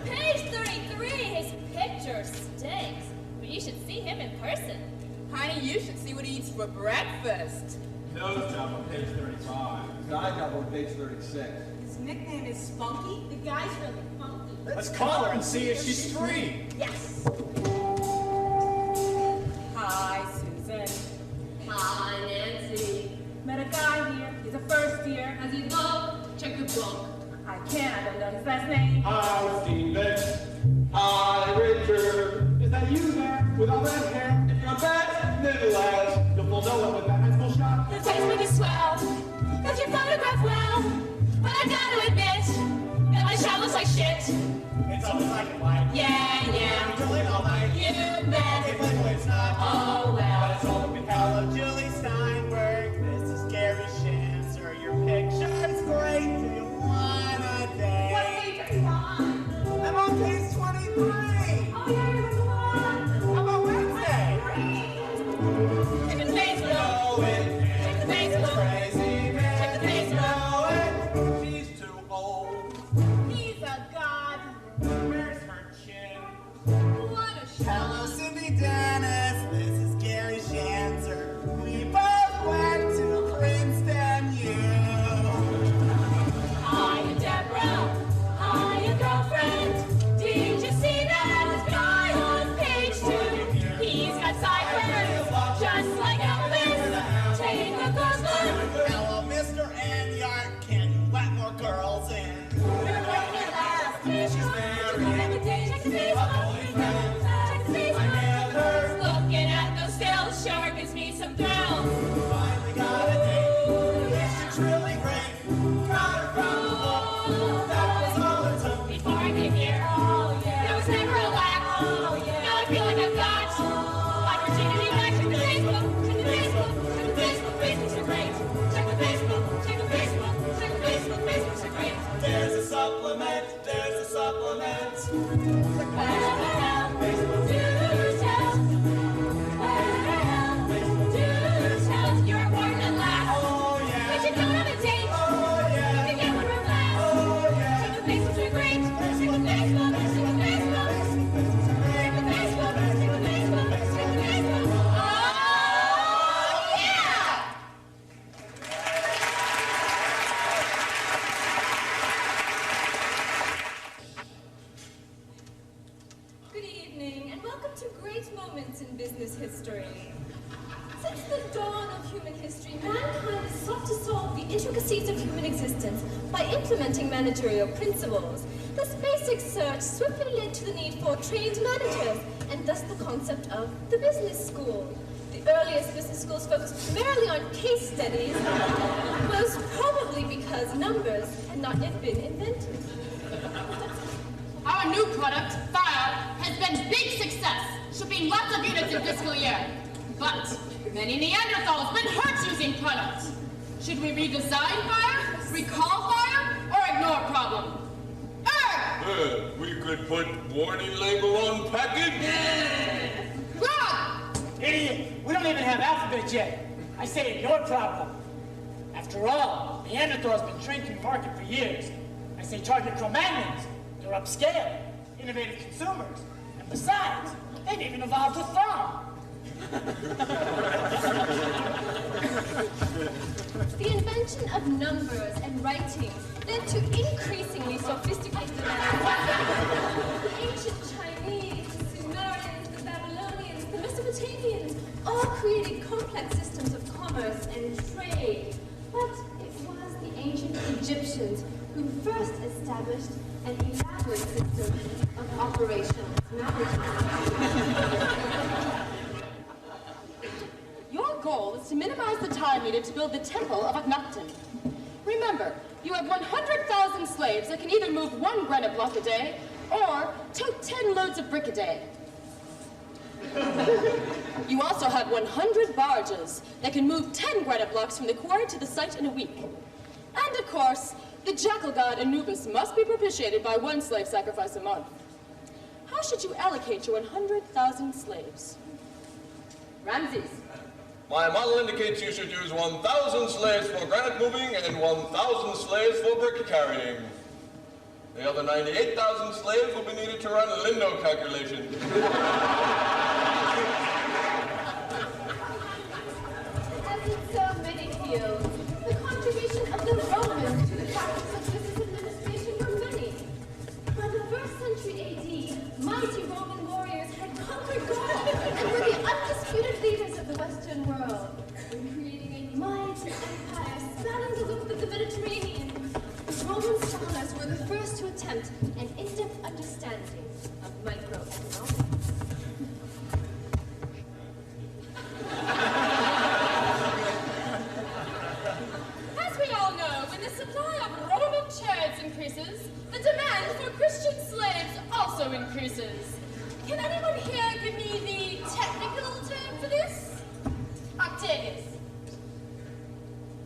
Page 33. His picture stinks. But you should see him in person. Honey, you should see what he eats for breakfast. Nose job on page 35. Side job on page 36. His nickname is Spunky. The guy's really funky. Let's call her and see if she's free. Yes. Hi, Susan. Hi, Nancy. Met a guy here. He's a first year. As you look, check your book. I can't. I don't know his last name. Hi, Steven. Hi, Richard. Is that you there with all that hair? If you're a bad little ass, you'll know it with that high school shot. The Facebook is swell. Does your photograph well? But I gotta admit that my shot looks like shit. It's all black and white. Yeah. You're doing all night. You bet. It's like it's not. Oh well. But it's all Hello, Julie Steinberg. This is Gary Shanzer. Your picture's great. Do you want a date? What page are you on? I'm on page 23. Oh, yeah, you're the one. How about Wednesday? Check the Facebook. Check the Facebook. Crazy man. Check the Facebook. She's too old. He's a god. Where's her chin? What a show. Hello, Cindy Dennis. This is welcome to great moments in business history. Since the dawn of human history, mankind has sought to solve the intricacies of human existence by implementing managerial principles. This basic search swiftly led to the need for trained managers, and thus the concept of the business school. The earliest business schools focused primarily on case studies, most probably because numbers had not yet been invented. Our new product, Fire, has been big success, shipping lots of units in fiscal year. But many Neanderthals been hurt using products. Should we redesign Fire, recall Fire, or ignore problem? We could put warning label on package. Wrong! Idiot! We don't even have alphabets yet. I say ignore problem. After all, Neanderthals been shrinking the market for years. I say target Cro-Magnons. They're upscale, innovative consumers. And besides, they've even evolved a thumb. The invention of numbers and writing led to increasingly sophisticated manufacturing. The ancient Chinese, the Sumerians, the Babylonians, the Mesopotamians all created complex systems of commerce and trade. But it was the ancient Egyptians who first established an elaborate system of operational management. Your goal is to minimize the time needed to build the Temple of Akhenaten. Remember, you have 100,000 slaves that can either move 1 granite block a day or tote 10 loads of brick a day. You also have 100 barges that can move 10 granite blocks from the quarry to the site in a week. And of course, the jackal god Anubis must be propitiated by 1 slave sacrifice a month. How should you allocate your 100,000 slaves? Ramses. My model indicates you should use 1,000 slaves for granite moving and 1,000 slaves for brick carrying. The other 98,000 slaves will be needed to run Lindo calculations. As in so many fields, the contribution of the Romans to the practice of business administration were many. By the 1st century AD, mighty Roman warriors had conquered Gaul and were the undisputed leaders of the Western world. In creating a mighty empire spanning the width of the Mediterranean, Roman scholars were the first to attempt an in-depth understanding of microeconomics. As we all know, when the supply of Roman chariots increases, the demand for Christian slaves also increases. Can anyone here give me the technical term for this? Octavius.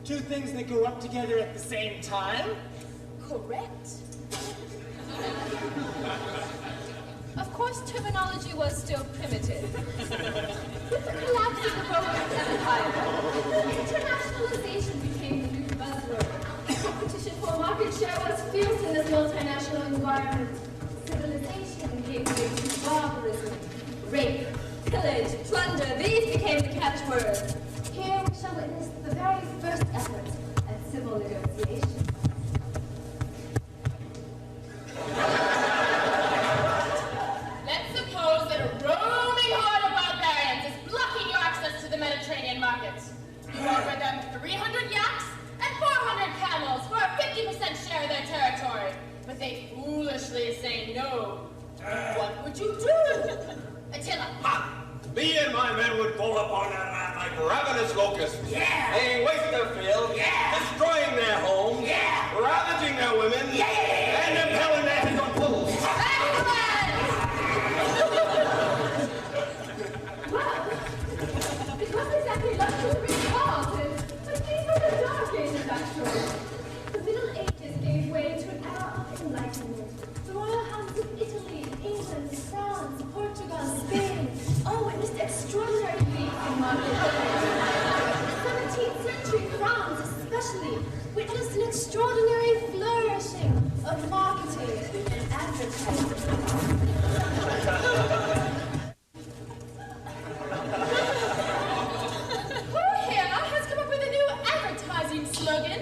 2 things that go up together at the same time? Correct. Of course, terminology was still primitive. With the collapse of the Roman Empire, internationalization became the new buzzword. Competition for market share was fierce in this multinational environment. Civilization gave way to barbarism. Rape, pillage, plunder, these became the catchwords. Here we shall witness the very first effort at civil negotiation. Let's suppose that a roaming horde of barbarians is blocking your access to the Mediterranean market. You offer them 300 yaks and 400 camels for a 50% share of their territory, but they foolishly say no. What would you do? Attila. Ha! Me and my men would fall upon that land like ravenous locusts. Yeah! Laying waste their fields, destroying their homes, ravaging their women, and impaling their heads on poles. It wasn't exactly luxury cause, but these were the dark ages, actually. The Middle Ages gave way to an era of enlightenment. The royal houses of Italy, England, France, Portugal, Spain all witnessed extraordinary leaps in market. The 17th century France, especially, witnessed an extraordinary flourishing of marketing and advertising. Who here has come up with a new advertising slogan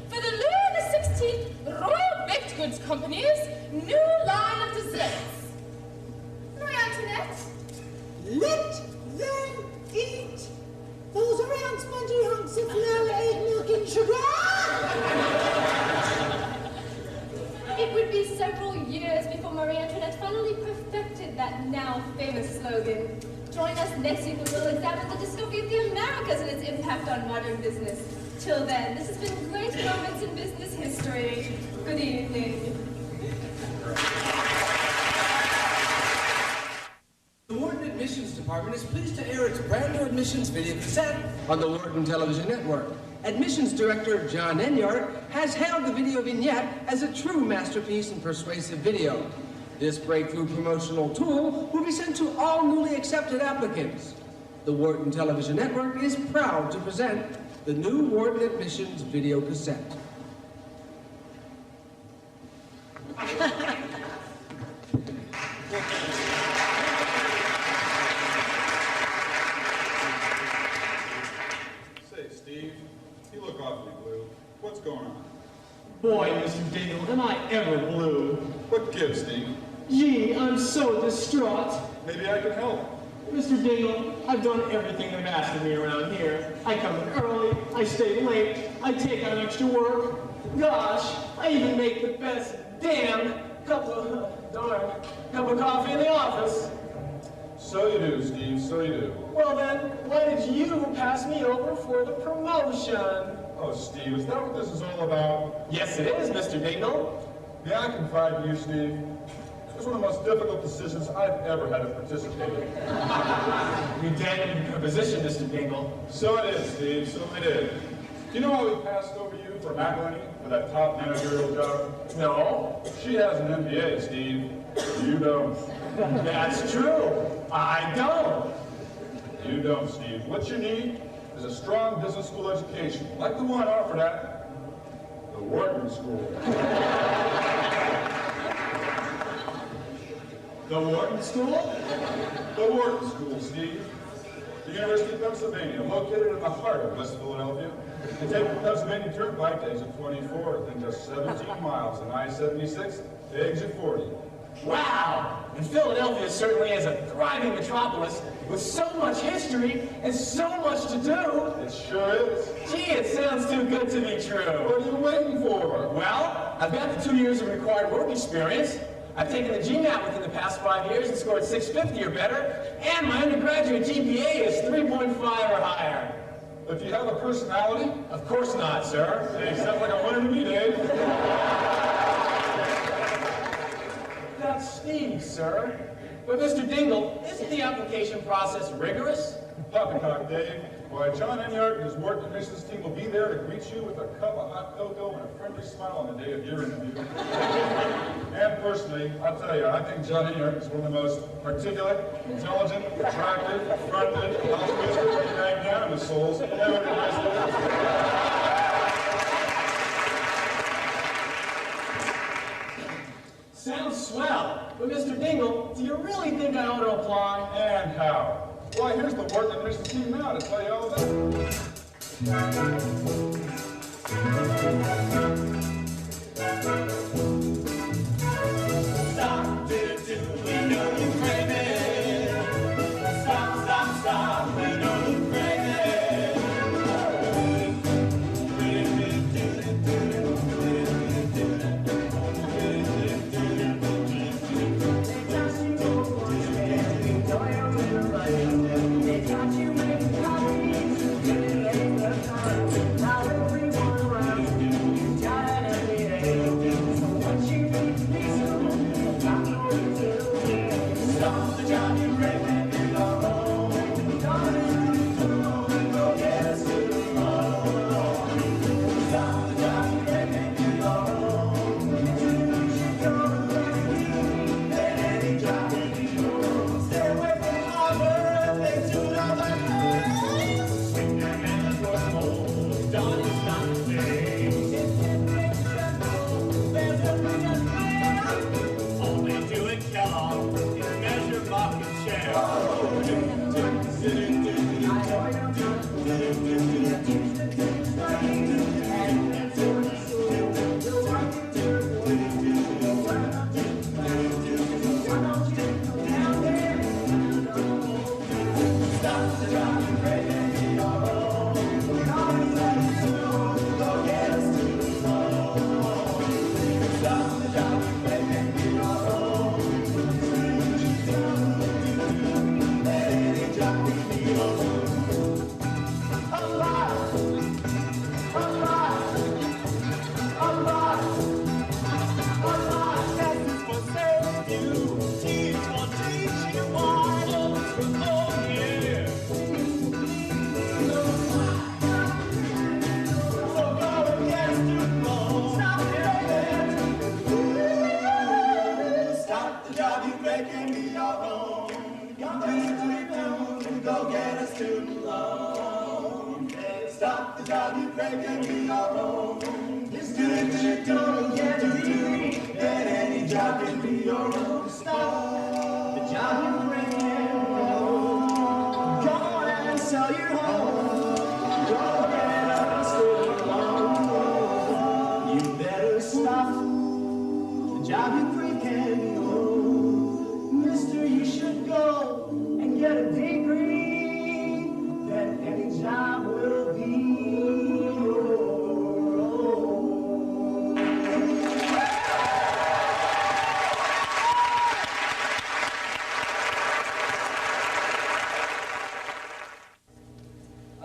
for the Louis XVI Royal Baked Goods Company's new line of desserts? Marie Antoinette? Let them eat. Those round spongy hunks of flour, egg, milk, and sugar. It would be several years before Marie Antoinette finally perfected that now famous slogan. Join us next week when we'll examine the discovery of the Americas and its impact on modern business. Till then, this has been Great Moments in Business History. Good evening. The Wharton Admissions Department is pleased to air its brand new admissions video cassette on the Wharton Television Network. Admissions Director John Enyart has hailed the video vignette as a true masterpiece in persuasive video. This breakthrough promotional tool will be sent to all newly accepted applicants. The Wharton Television Network is proud to present the new Wharton Admissions video cassette. Say, Steve, you look awfully blue. What's going on? Boy, Mr. Dingle, am I ever blue. What gives, Steve? Gee, I'm so distraught. Maybe I can help. Mr. Dingle, I've done everything they've asked of me around here. I come in early, I stay late, I take on extra work. Gosh, I even make the best damn cup of coffee in the office. So you do, Steve, so you do. Well then, why did you pass me over for the promotion? Oh, Steve, is that what this is all about? Yes, it is, Mr. Dingle. May I confide in you, Steve? It's one of the most difficult decisions I've ever had to participate in. You did in your position, Mr. Dingle. So it is, Steve, so it is. Do you know how we passed over you for Madeline for that top managerial job? No. She has an MBA, Steve. You don't. That's true. I don't. You don't, Steve. What you need is a strong business school education, like the one offered at the Wharton School. The Wharton School? The Wharton School, Steve. The University of Pennsylvania, located in the heart of West Philadelphia. You take the Pennsylvania Turnpike to exit 24, then just 17 miles, and I-76 to exit 40. Wow! And Philadelphia certainly is a thriving metropolis with so much history and so much to do. It sure is. Gee, it sounds too good to be true. What are you waiting for? Well, I've got the 2 years of required work experience. I've taken the GMAT within the past 5 years and scored 650 or better, and my undergraduate GPA is 3.5 or higher. But do you have a personality? Of course not, sir. Hey, sounds like a winner to me, Dave. That's Steve, sir. But Mr. Dingle, isn't the application process rigorous? Poppycock, Dave. Why, John Enyart and his Wharton admissions team will be there to greet you with a cup of hot cocoa and a friendly smile on the day of your interview. And personally, I'll tell you, I think John Enyart is one of the most articulate, intelligent, attractive, friendly, altruistic, and magnanimous souls ever to grace the earth. Sounds swell. But Mr. Dingle, do you really think I ought to apply? And how? Why, here's the Wharton admissions team now to tell you all about it. Stop, we know you're crazy. Stop, we know you're crazy.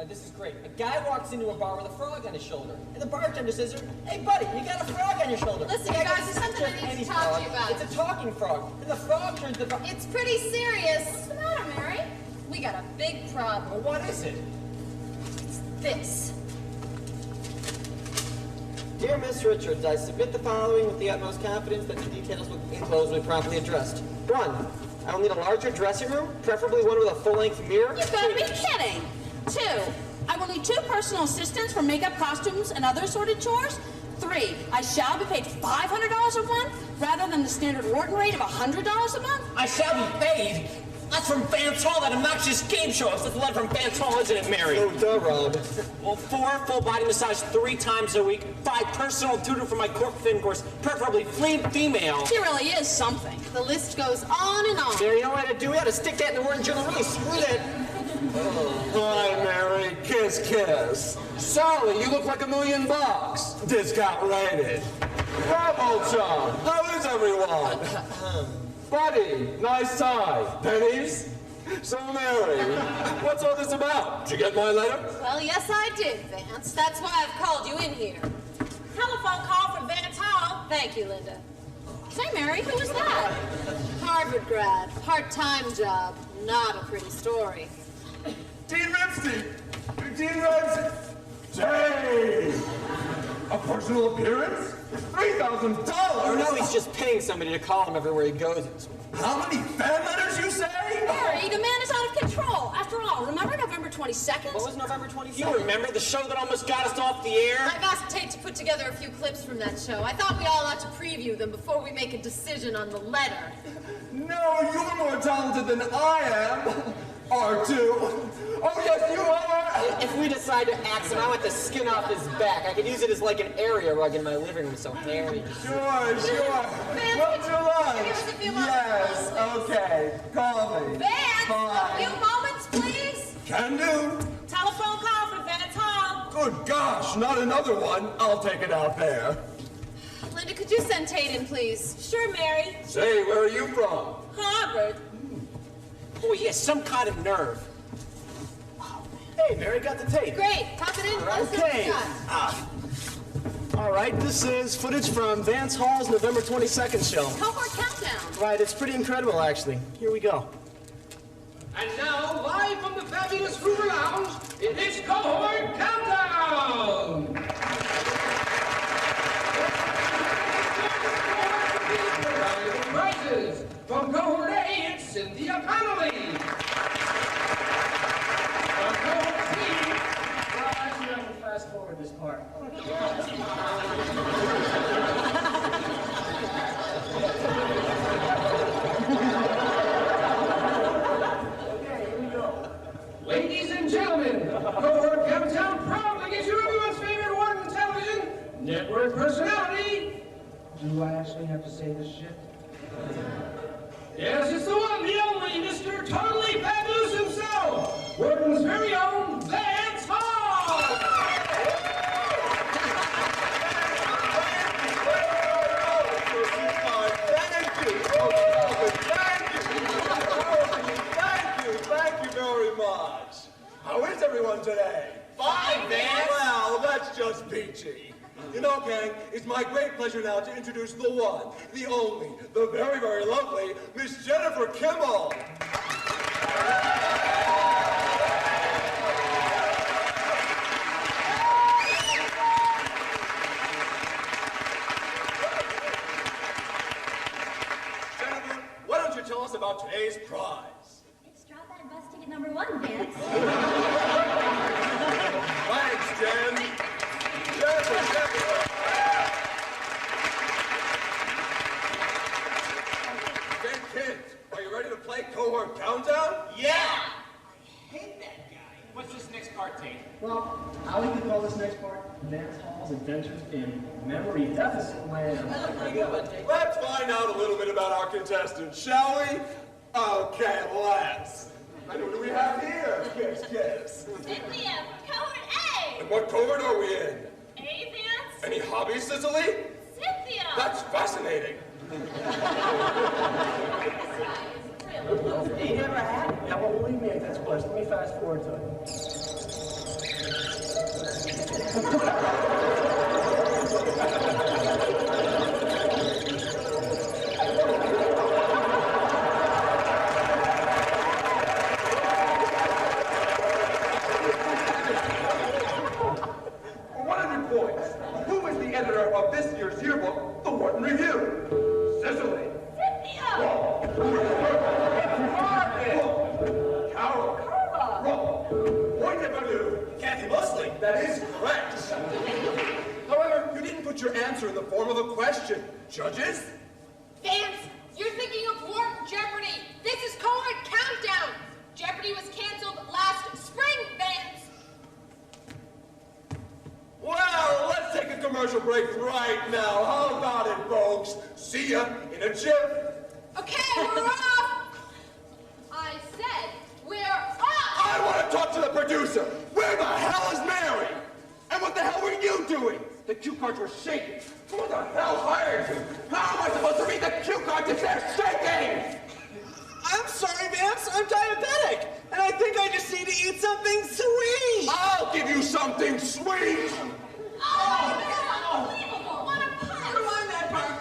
This is great. A guy walks into a bar with a frog on his shoulder, and the bartender says, "Hey, buddy, you got a frog on your shoulder." Listen, you guys, there's something I need to talk to you about. It's a talking frog, and the frog turns the... It's pretty serious. What's the matter, Mary? We got a big problem. Well, what is it? It's this. Dear Miss Richards, I submit the following with the utmost confidence that the details enclosed will be promptly addressed. 1. I will need a larger dressing room, preferably one with a full-length mirror. You gotta be kidding! 2, I will need 2 personal assistants for makeup, costumes, and other assorted chores. 3, I shall be paid $500 a month rather than the standard Wharton rate of $100 a month. I shall be paid? That's from Vance Hall, that obnoxious game show. It's the letter from Vance Hall, isn't it, Mary? Oh, duh, Rob. Well, 4 full body massage 3 times a week, 5 personal tutor for my cork fin course, preferably female. She really is something. The list goes on and on. Mary, you know what to do? We ought to stick that in the Wharton Journal. Really screw that. Hi, Mary. Kiss, kiss. Sally, you look like $1 million. Discount rated. Bravo, John. How is everyone? Buddy, nice tie. Pennies? So, Mary, what's all this about? Did you get my letter? Well, yes, I did, Vance. That's why I've called you in here. Telephone call from Vance Hall. Thank you, Linda. Say, Mary, who was that? Harvard grad, part-time job. Not a pretty story. Dean Ramsey! Dean Ramsey! Dang! A personal appearance? $3,000! No, he's just paying somebody to call him everywhere he goes. How many fan letters, you say? Mary, the man is out of control. After all, remember November 22nd? What was November 22nd? You remember the show that almost got us off the air? I've asked Tate to put together a few clips from that show. I thought we all ought to preview them before we make a decision on the letter. No, you're more talented than I am. R2. Oh, yes, you are. If we decide to axe him, I want the skin off his back. I could use it as like an area rug in my living room, so hairy. Sure. What's your lunch? Yes, okay. Call me. Vance, Bye. a few moments, please. Can do. Telephone call from Vance Hall. Good gosh, not another one. I'll take it out there. Linda, could you send Tate in, please? Sure, Mary. Say, where are you from? Harvard. Oh, he has some kind of nerve. Hey, Mary, got the tape. Great. Toss it in. Let's see what we Okay. got. All right, this is footage from Vance Hall's November 22nd show. Cohort countdown. Right, it's pretty incredible, actually. Here we go. And now, live from the fabulous Hoover Lounge, it is Cohort Countdown! Prizes. From Cohort A, it's Cynthia Connolly. From Cohort C, Well, actually, I'm going to fast forward this part. Okay, here we go. Ladies and gentlemen, Cohort Countdown proudly gives you everyone's favorite Wharton Television Network personality. Do I actually have to say this shit? Yes, it's the one, the only Mr. Totally Fabulous himself, Wharton How is everyone today? Fine, Vance. Well, that's just peachy. You know, gang, it's my great pleasure now to introduce the one, the only, the very, very lovely Miss Jennifer Kimmel. Jennifer, why don't you tell us about today's prize? It's Straw Bag Bus ticket number 1, Vance. Thanks, Jen. Jennifer. Okay, kids, are you ready to play Cohort Countdown? Yeah! I hate that guy. What's this next part, Tate? Well, I like to call this next part Vance Hall's Adventures in Memory Deficit Land. Let's find out a little bit about our contestants, shall we? Okay, let's. And who do we have here? Kiss. Cynthia, cohort A. And what cohort are we in? A, Vance? Any hobbies, Cicely? Cynthia. That's fascinating. He never had it. Now, well, believe me, that's worse. Let me fast forward to it. Who is the editor of this year's yearbook, the Wharton Review? Cicely. Cynthia. Wrong. Carol. Carla. Wrong. Point Kathy Mosley. That is correct. However, you didn't put your answer in the form of a question. Judges? Vance, you're thinking of Wharton Jeopardy. This is Cohort Countdown. Jeopardy was canceled last spring, Vance. Well, let's take a commercial break right now. How about it, folks? See ya in a jiff. Okay, we're off. I said we're off. I want to talk to the producer. Where the hell is Mary? And what the hell were you doing? The cue cards were shaking. Who the hell hired you? How am I supposed to read the cue cards if they're shaking? I'm sorry, Vance. I'm diabetic. And I think I just need to eat something sweet. I'll give you something sweet. Oh, this is unbelievable. What a punch. Rewind that part.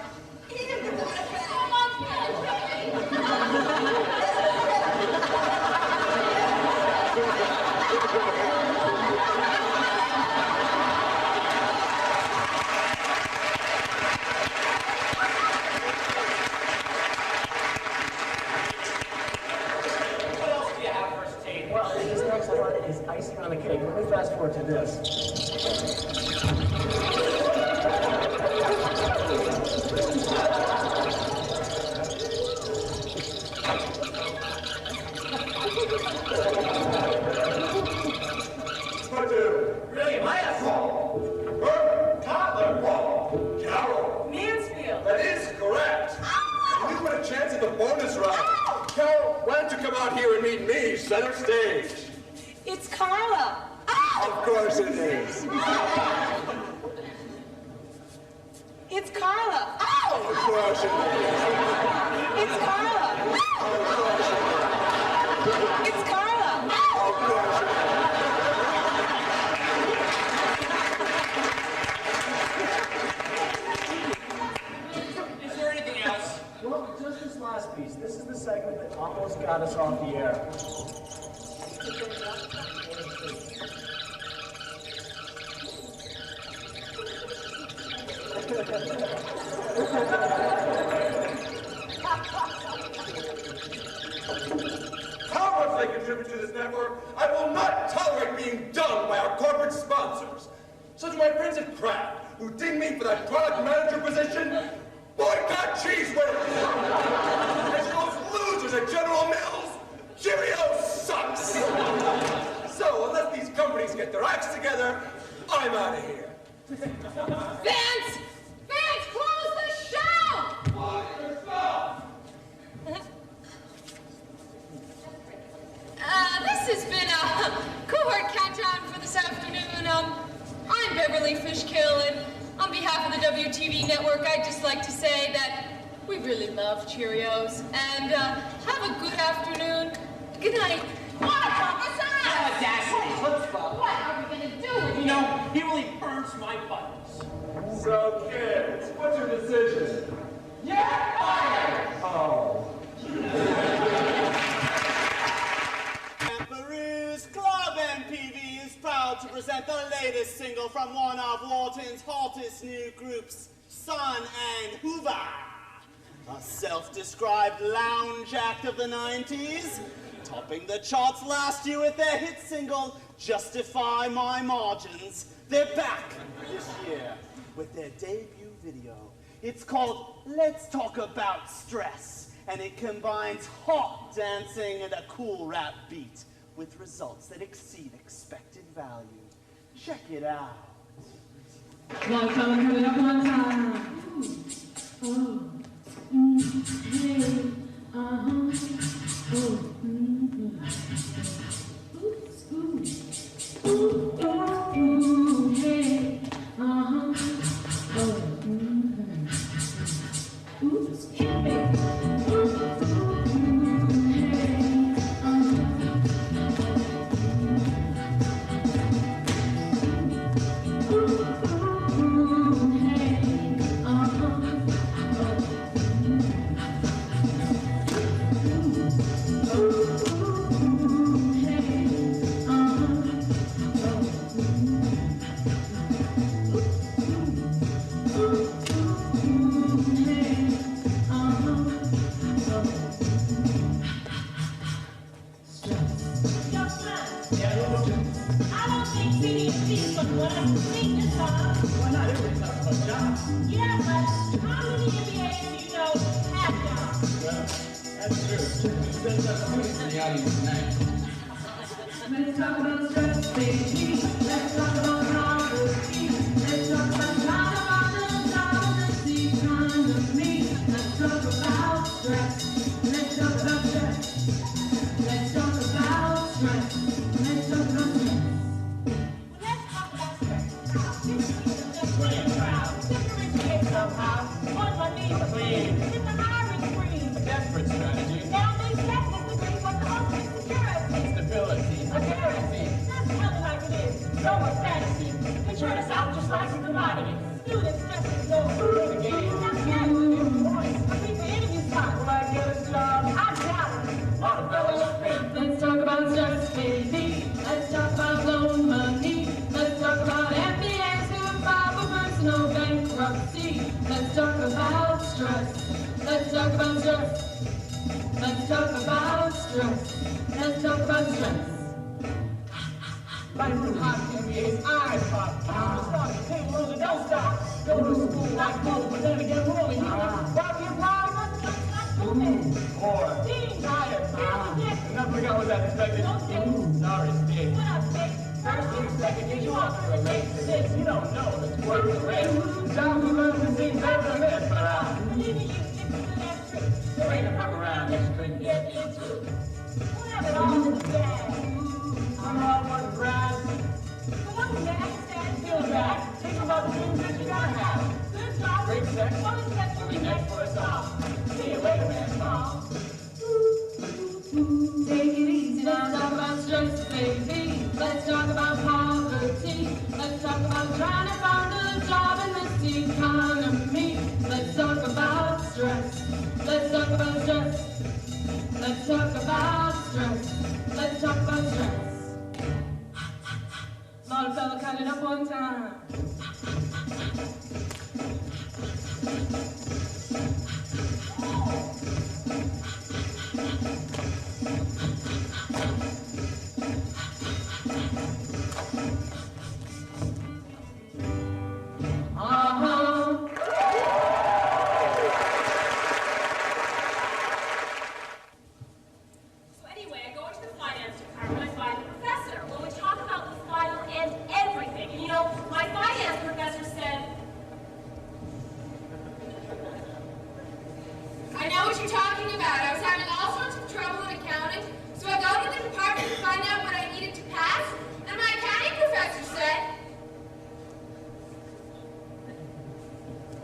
What else do you have for us, Tate? Well, this next part is icing on the cake. Let me fast forward to this. Really, Maya? Wrong. Herb. Toddler. Wrong. Carol. Mansfield. That is correct. You win a chance at the bonus round. Carol, why don't you come out here and meet me, center stage? It's Carla. Of course it is. It's Carla. Of course it is. It's Carla. Of course it is. It's Carla. Of course it is. Is there anything else? Well, just this last piece. This is the segment that almost got us off the air. How much they contribute to this network, I will not tolerate being done by our corporate sponsors. So to my friends at Kraft, who ding me for that product manager position, boycott cheese whiz! And those losers at General Mills, Cheerios sucks! So unless these companies get their acts together, I'm out of here. Vance! Vance, close the show! This has been a cohort countdown for this afternoon. I'm Beverly Fishkill, and on behalf of the WTV network, I'd just like to say that we really love Cheerios, and have a good afternoon. Good night. What a audacity! my buttons. So, kids, what's your decision? Yeah, fired! Oh. Emperor's Club MPV is proud to present the latest single from one of Wharton's hottest new groups, Sun and Hoover. A self-described lounge act of the 90s, topping the charts last year with their hit single, Justify My Margins. They're back this year with their debut video. It's called Let's Talk About Stress, and it combines hot dancing and a cool rap beat with results that exceed expected value. Check it out. One time, coming up one time. Oh. Hey, oh. Hey, Let's talk about stress, baby. Let's talk about poverty. Let's talk about kind of me. Let's talk about stress. Let's talk about stress. Let's talk about stress. Let's talk about stress. Let's talk about stress. Just playing proud. Differentiate somehow. On my knees, please. Get the hiring freeze. Desperate strategy. Now they technically what the ultimate security. Stability. Security. That's telling like it is. No more fantasy. Picture us out just like a commodity. Students just ignore the game. That's absolute voice. I think the enemy's time. Will I get a job? I doubt it. All the fellas. Let's talk about stress, baby. Let's talk about loan money. Let's talk about MBAs who file for personal bankruptcy. Let's talk about stress. Let's talk about stress. Let's talk about stress. Let's talk about stress. Life is hot, MBA's eyes pop. Stop, can't lose it, don't stop. Go to school like gold, but then again, rolling. While you ride, or tired. Never forgot what that expected. Sorry, Steve. What up, Steve? First year, second year, you want to relate to this. You don't know it's worth the risk. Jobs we learn to seem better than this, but believe in you, stick to that truth. there ain't a come around that you couldn't get into. We'll have it all in the bag. I'm all one grad. So what was that? Stand Feeling back. Think about the things that you gotta have. Good job. Great sex. What is that We'll be next for us all. See you later, man. Mom. Take it easy, let's talk about stress, baby. Let's talk about poverty. Let's talk about trying to find a job in this economy. Let's talk about stress. Let's talk about stress. Let's talk about stress. Let's talk about stress. Lot of fella cut it up one time. So anyway, I go into the finance department, I find the professor. Well, we talk about the final and everything. And you know, my finance professor said, I know what you're talking about. I was having all sorts of trouble in accounting, so I go to the department to find out what I needed to pass, and my accounting professor said,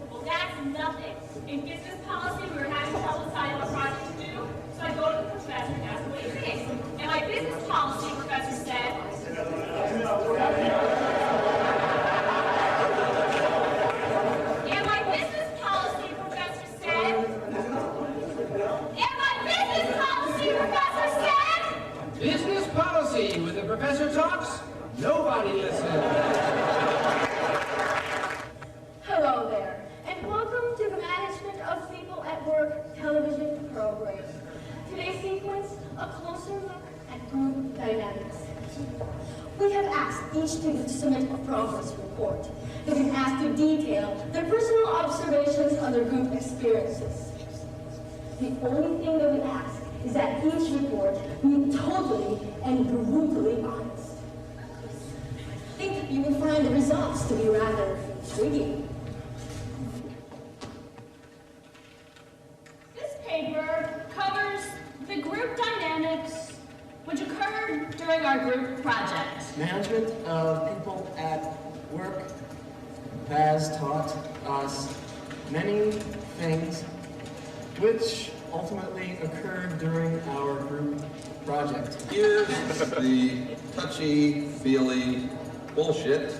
well, that's nothing. In business policy, we were having trouble deciding what project to do, so I go to the professor and ask what he thinks. And my business policy professor said, Business policy. When the professor talks, nobody listens. Hello there, and welcome to the Management of People at Work television program. Today's sequence, a closer look at group dynamics. We have asked each student to submit a progress report. They've been asked to detail their personal observations of their group experiences. The only thing that we ask is that each report be totally and brutally honest. I think you will find the results to be rather intriguing. This paper covers the group dynamics which occurred during our group project. Management of People at Work has taught us many things which ultimately occurred during our group project. Here's the touchy-feely bullshit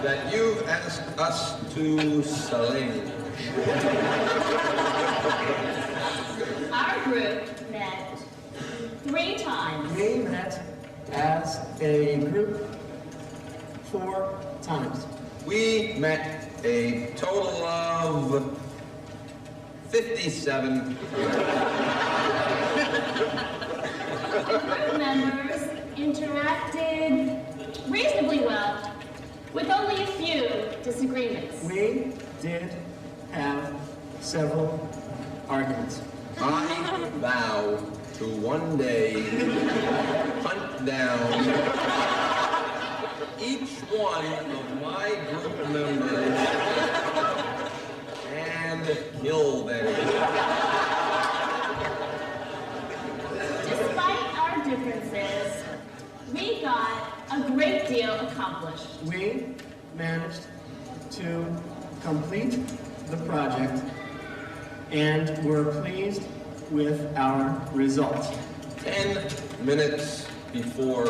that you've asked us to sling. Our group met 3 times. We met as a group 4 times. We met a total of 57. The group members interacted reasonably well, with only a few disagreements. We did have several arguments. I vow to one day hunt down each one of my group members and kill them. Despite our differences, we got a great deal accomplished. We managed to complete the project and were pleased with our results. 10 minutes before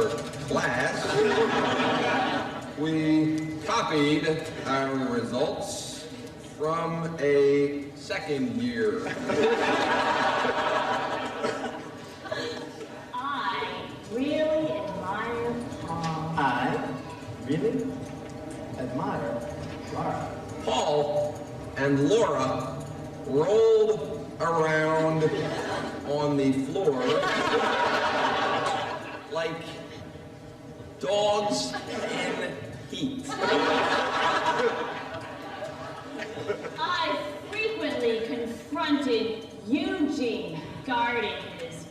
class, we copied our results from a second year. I really admire Paul. I really admire Laura. Paul and Laura rolled around on the floor like dogs in heat. I frequently confronted Eugene regarding his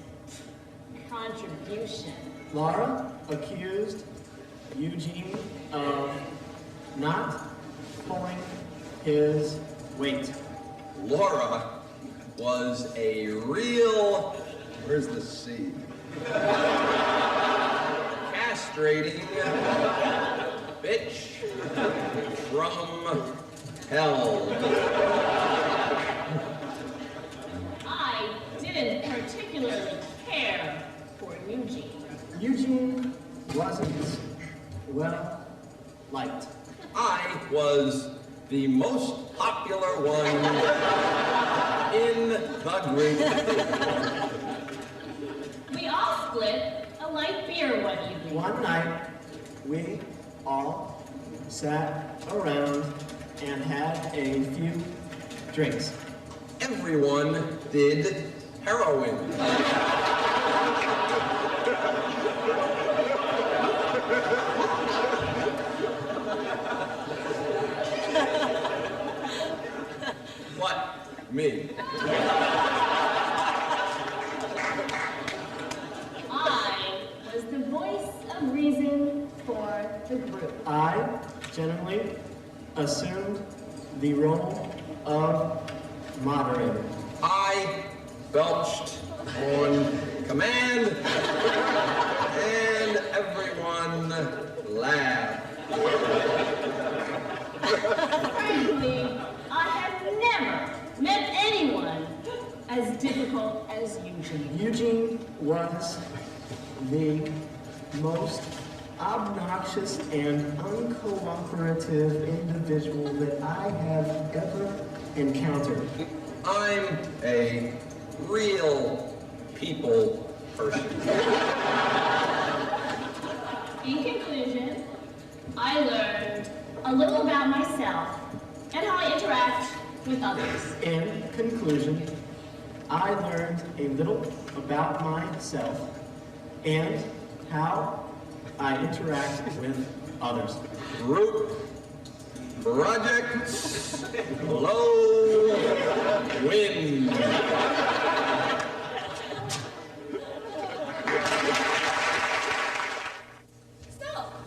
contribution. Laura accused Eugene of not pulling his weight. Laura was a real, where's the C? Castrating bitch from hell. I didn't particularly care for Eugene. Eugene wasn't well liked. I was the most popular one in the group. We all split a light beer one evening. One night, we all sat around and had a few drinks. Everyone did heroin. What? Me. I was the voice of reason for the group. I generally assumed the role of moderator. I belched on command, and everyone laughed. Frankly, I have never met anyone as difficult as Eugene. Eugene was the most obnoxious and uncooperative individual that I have ever encountered. I'm a real people first year. In conclusion, I learned a little about myself and how I interact with others. In conclusion, I learned a little about myself and how I interact with others. Group project low wind.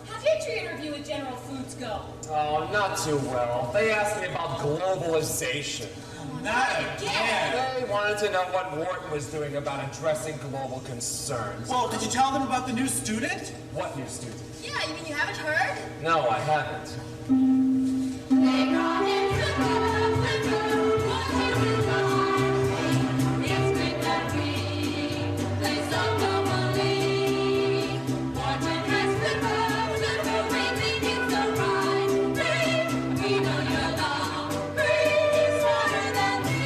How'd your entry interview with General Foods go? Oh, not too well. They asked me about globalization. Not again. They wanted to know what Wharton was doing about addressing global concerns. Well, did you tell them about the new student? What new student? Yeah, you mean you haven't heard? No, I haven't. They brought him Flipper, watching his eyes. It's great that we play so globally. Wharton has Flipper, we think it's a ride. We know you're long, smarter than me.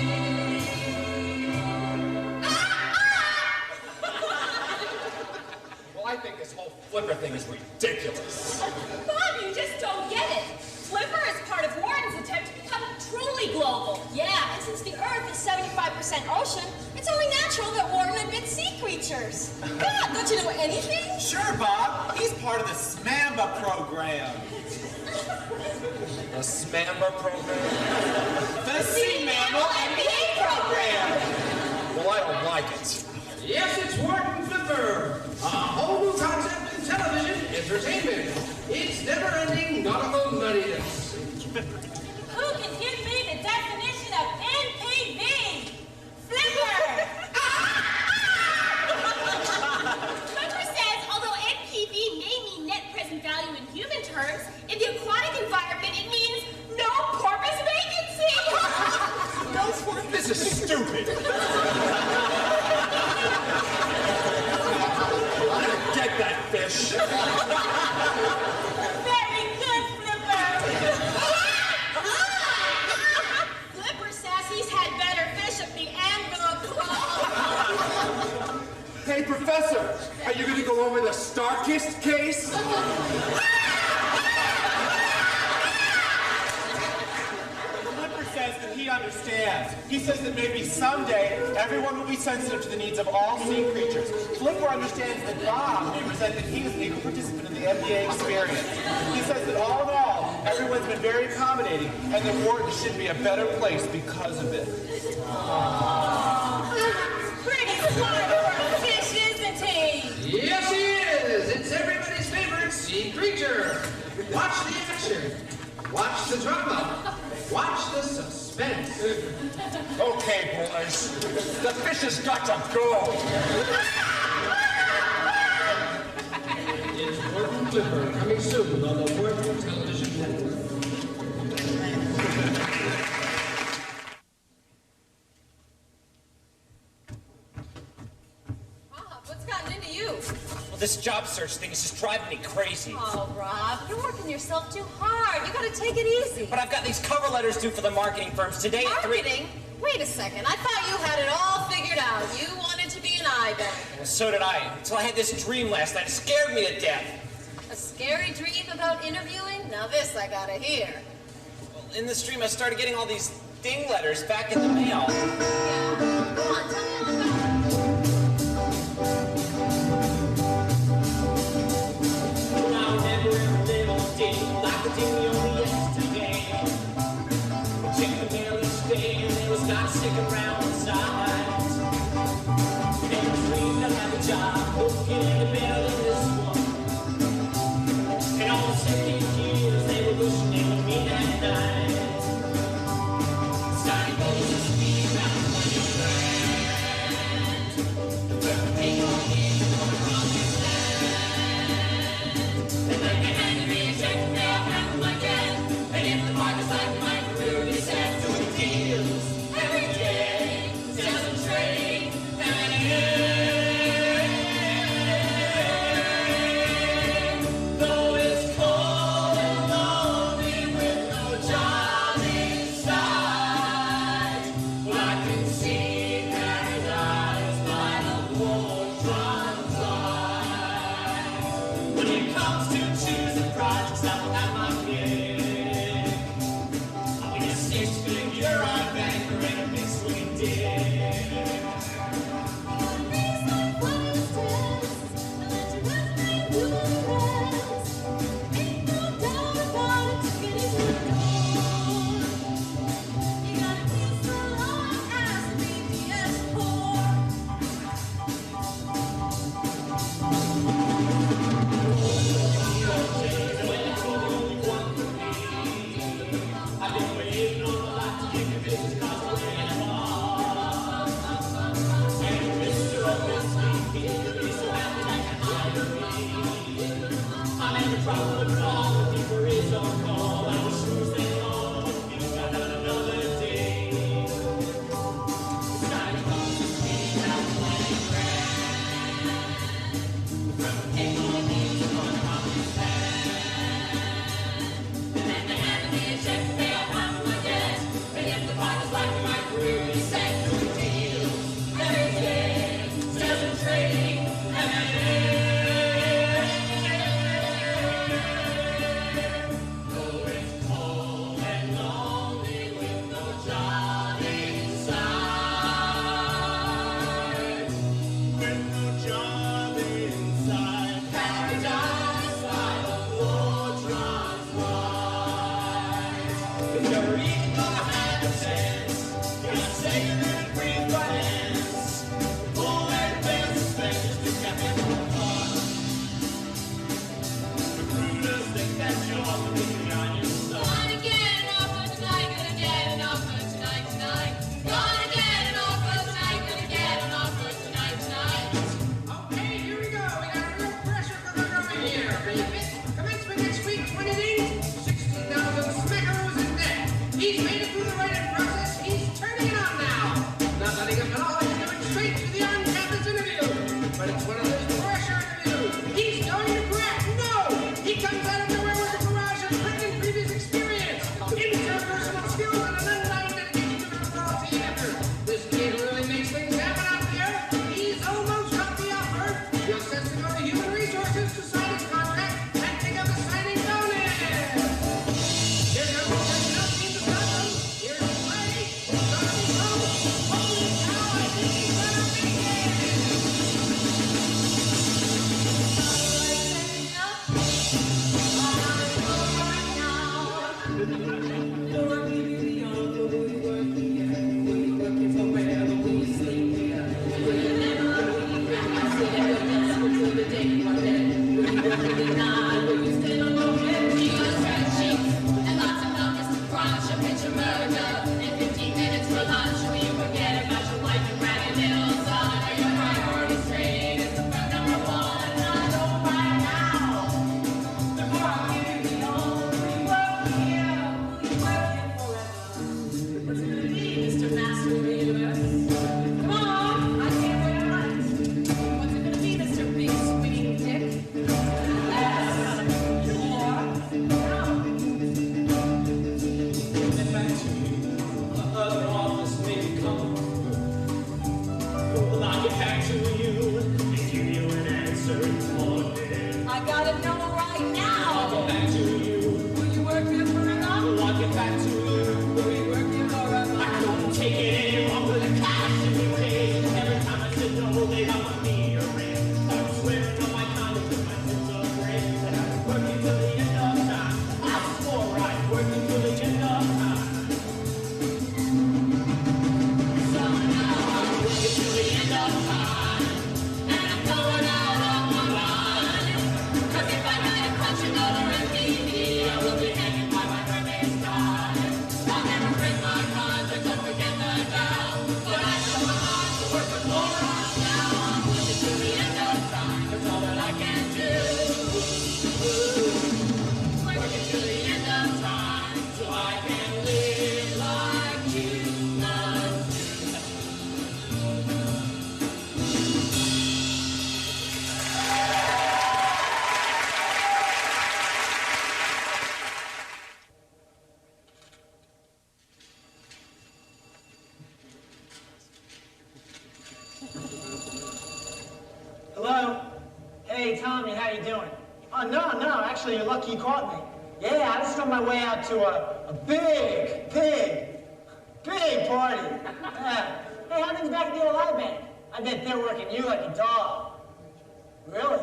Well, I think this whole Flipper thing is ridiculous. Bob, you just don't get it. Flipper is part of Wharton's attempt to become truly global. Yeah, and since the Earth is 75% ocean, it's only natural that Wharton admits sea creatures. God, don't you know anything? Sure, Bob. He's part of the SMAMBA program. The SMAMBA program? The Sea Mammal MBA program. Well, I don't like it. Yes, it's Wharton Flipper, a whole new concept in television entertainment. It's never-ending nautical nuttiness. Who can give me the definition of NPV? Flipper! Flipper says, although NPV may mean net present value in human terms, in the aquatic environment it means no porpoise vacancy! No porpoise? This is stupid. Get that fish. Very good, Flipper! Flipper says he's had better fish at the Anvil Club. Hey, Professor, are you going to go over the Starkist case? Flipper says that he understands. He says that maybe someday everyone will be sensitive to the needs of all sea creatures. Flipper understands that Bob may resent that he is an equal participant in the MBA experience. He says that all in all, everyone's been very accommodating, and that Wharton should be a better place because of it. Pretty smart for a fish, isn't he? Yes, he is. It's everybody's favorite sea creature. Watch the action. Watch the drama. Watch the suspense. Okay, boys. The fish has got to go. It's Wharton Flipper, coming soon on the Wharton Television Network. What's gotten into you? Well, this job search thing is just driving me crazy. Oh, Rob, you're working yourself too hard. You gotta take it easy. But I've got these cover letters due for the marketing firms today at 3. Marketing? Wait a second. I thought you had it all figured out. You wanted to be an eye-bank. Well, so did I, until I had this dream last night. It scared me to death. A scary dream about interviewing? Now this I gotta hear. Well, in this dream, I started getting all these ding letters back in the mail. Yeah. Go on, tell me all about it. I remember every little ding, like a ding only yesterday. Check the mail each day, and it was not sticking around inside. And I dreamed I'd have a job, looking any better than this one. And all the 17 years, they were wishing they would meet at night. Starting goals to speed around 20 grand. The perfect people need to go from this land. And they can hand me a check, and they'll have my cat. And if the market's like mine, we'll be set doing deals every day. Sales and trading, and Hello? Hey, Tommy, how you doing? Oh, no, actually, you're lucky you caught me. Yeah, I was on my way out to a big party. Yeah. Hey, how things back at the old I Bank? I bet they're working you like a dog. Really?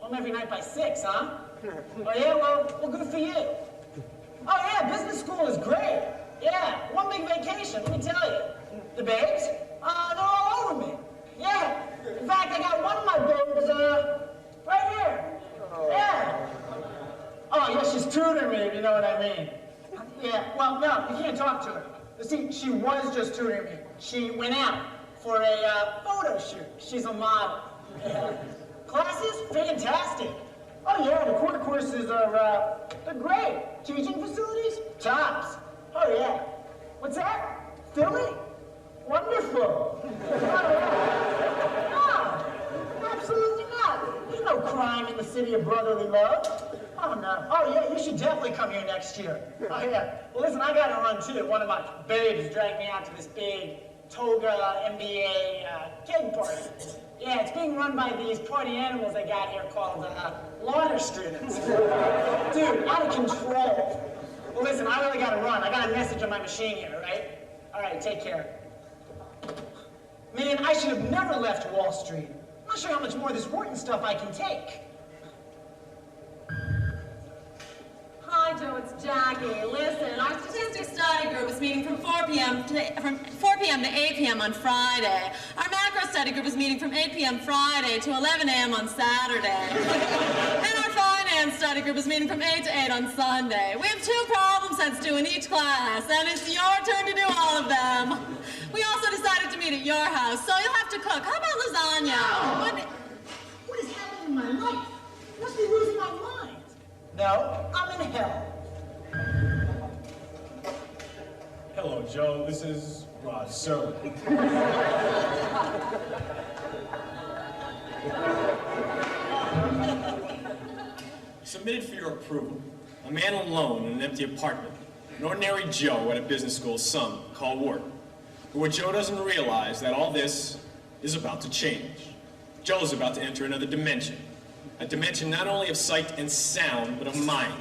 Home every night by 6, huh? Oh, yeah? Well, good for you. Oh, yeah, business school is great. Yeah, one big vacation, let me tell you. The babes? They're all over me. Yeah. In fact, I got one of my babes, right here. Yeah. Oh, yeah, she's tutoring me, if you know what I mean. Yeah, well, no, you can't talk to her. You see, she was just tutoring me. She went out for a photo shoot. She's a model. Yeah. Classes? Fantastic. Oh, yeah, the core courses are, they're great. Teaching facilities? Tops. Oh, yeah. What's that? Philly? Wonderful. No, absolutely not. There's no crime in the city of brotherly love. Oh, no. Oh, yeah, you should definitely come here next year. Oh, yeah. Well, listen, I got to run, too. One of my babes dragged me out to this big toga MBA keg party. Yeah, it's being run by these party animals they got here called lauder students. Dude, out of control. Well, listen, I really got to run. I got a message on my machine here, right? All right, take care. Man, I should have never left Wall Street. I'm not sure how much more of this Wharton stuff I can take. Hi, Joe, it's Jackie. Listen, our statistics study group is meeting from 4 p.m. to 8 p.m. on Friday. Our macro study group is meeting from 8 p.m. Friday to 11 a.m. on Saturday. And our finance study group is meeting from 8 to 8 on Sunday. We have 2 problem sets due in each class, and it's your turn to do all of them. We also decided to meet at your house, so you'll have to cook. How about lasagna? What is happening in my life? I must be losing my mind. No, I'm in hell. Hello, Joe. This is Rod Serling. Submitted for your approval. A man alone in an empty apartment. An ordinary Joe at a business school, some call Wharton. But what Joe doesn't realize that all this is about to change. Joe's about to enter another dimension. A dimension not only of sight and sound, but of mind.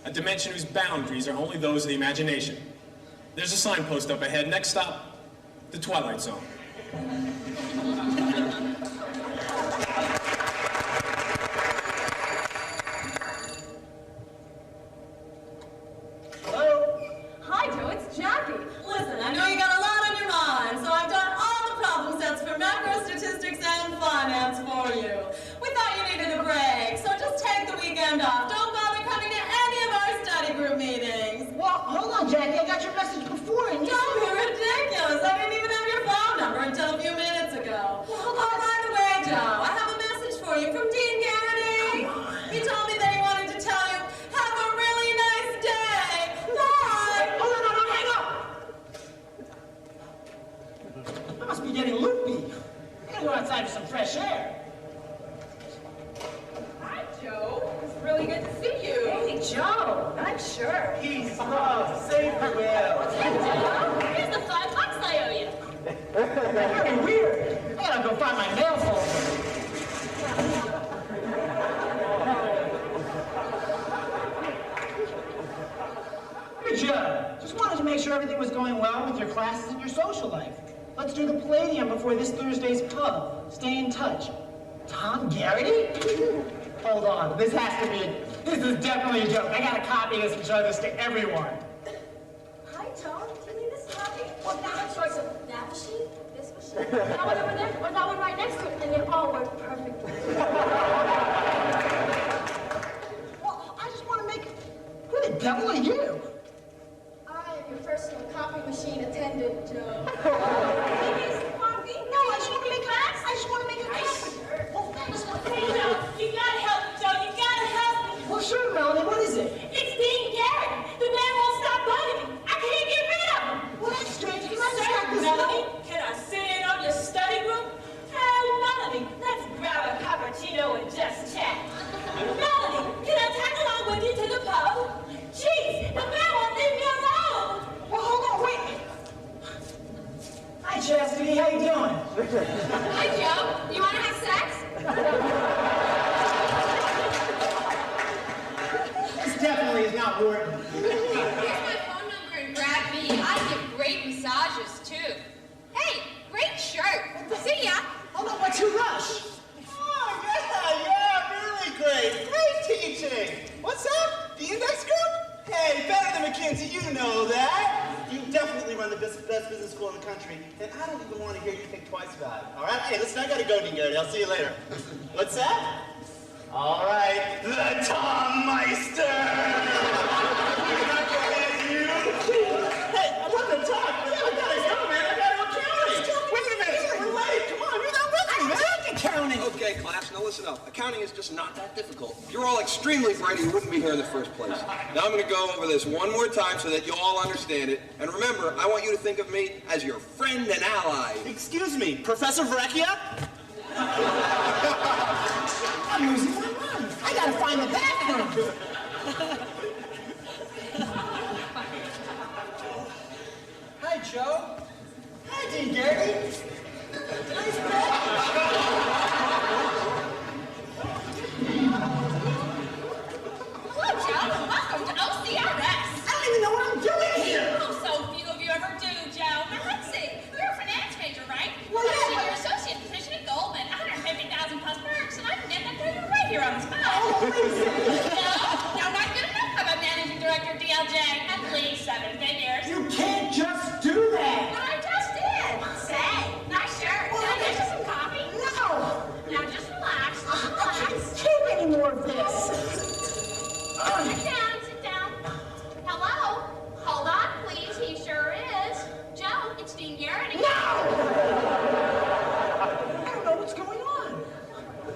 A dimension whose boundaries are only those of the imagination. There's a signpost up ahead. Next stop, the Twilight Zone. Hello? Hi, Joe, it's Jackie. Listen, I know you got a lot on your mind, so I've done all the problem sets for macro statistics and finance for you. We thought you needed a break, so just take the weekend off. Don't bother coming to any of our study group meetings. Well, hold on, Jackie. I got your message before. And Don't be ridiculous. I didn't even have your phone number until a few minutes ago. Oh, by the way, Joe, I have a message for you from Dean Garrity. He told me that he wanted to tell you, have a really nice day. Bye. Hold on, hang up. I must be getting loopy. I gotta go outside for some fresh air. Hi, Joe. It's really good to see you. Hey, Joe. I'm sure. Peace, love, safe will. Here's the $5 I owe you. Very weird. I gotta go find my mail folder. Hey, Joe. Just wanted to make sure everything was going well with your classes and your social life. Let's do the Palladium before this Thursday's pub. Stay in touch. Tom Garrity? Hold on. This is definitely a joke. I gotta copy this and show this to everyone. Hi, Tom. Do you need this copy? Well, that choice of that machine, this machine, that one over there, or that one right next to it, and they all work perfectly. Well, I just want to make... Who the devil are you? I am your personal copy machine attendant, Joe. No, I just want to make a copy. Well, thanks. Hey, Joe, you gotta help me, Joe. You gotta help me. Well, sure, Melanie. What is it? It's Dean Garrity. The man won't stop bugging me. I can't get rid of him. Well, that's strange. Can I Sir, start this Melanie, note? can I sit in on your study group? Hey, Melanie, let's grab a cappuccino and just chat. Melanie, can I tag along with you to the pub? Jeez, the man won't leave me alone. Well, hold on. Wait. Hi, Chastity. How you doing? Hi, Joe. You want to have sex? The index group? Hey, better than McKinsey, you know that. You definitely run the best business school in the country, and I don't even want to hear you think twice about it. All right? Hey, listen, I gotta go, Dean Garrity. I'll see you later. What's that? All right, the Tom Meister. Hey, I want to talk. Yeah, I gotta go, man. I gotta go accounting. Wait a minute. We're late. Come on, you're not with me, man. Accounting. Okay, class, now listen up. Accounting is just not that difficult. If you're all extremely bright, you wouldn't be here in the first place. Now I'm going to go over this one more time so that you all understand it. And remember, I want you to think of me as your friend and ally. Excuse me, Professor Vrecchia? I'm losing my mind. I gotta find the bathroom. Hi, Joe. Hi, Dean Garrity. Nice Hello, Joe. Welcome to OCRS. I don't even know what I'm doing here. Oh, so few of you ever do, Joe. Now, let's see. You're a finance major, right? Well, yeah. Senior associate position at Goldman. 150,000 plus perks, and I can get that for you right here on the spot. No, not good enough. I'm a managing director of DLJ. At least 7 figures. You can't just do that. I just did. Say, nice shirt. Can I get you some coffee? No. Now, just relax. I can't take any more of this. Sit down. Hello? Hold on, please. He sure is. Joe, it's Dean Garrity. No! I don't know what's going on.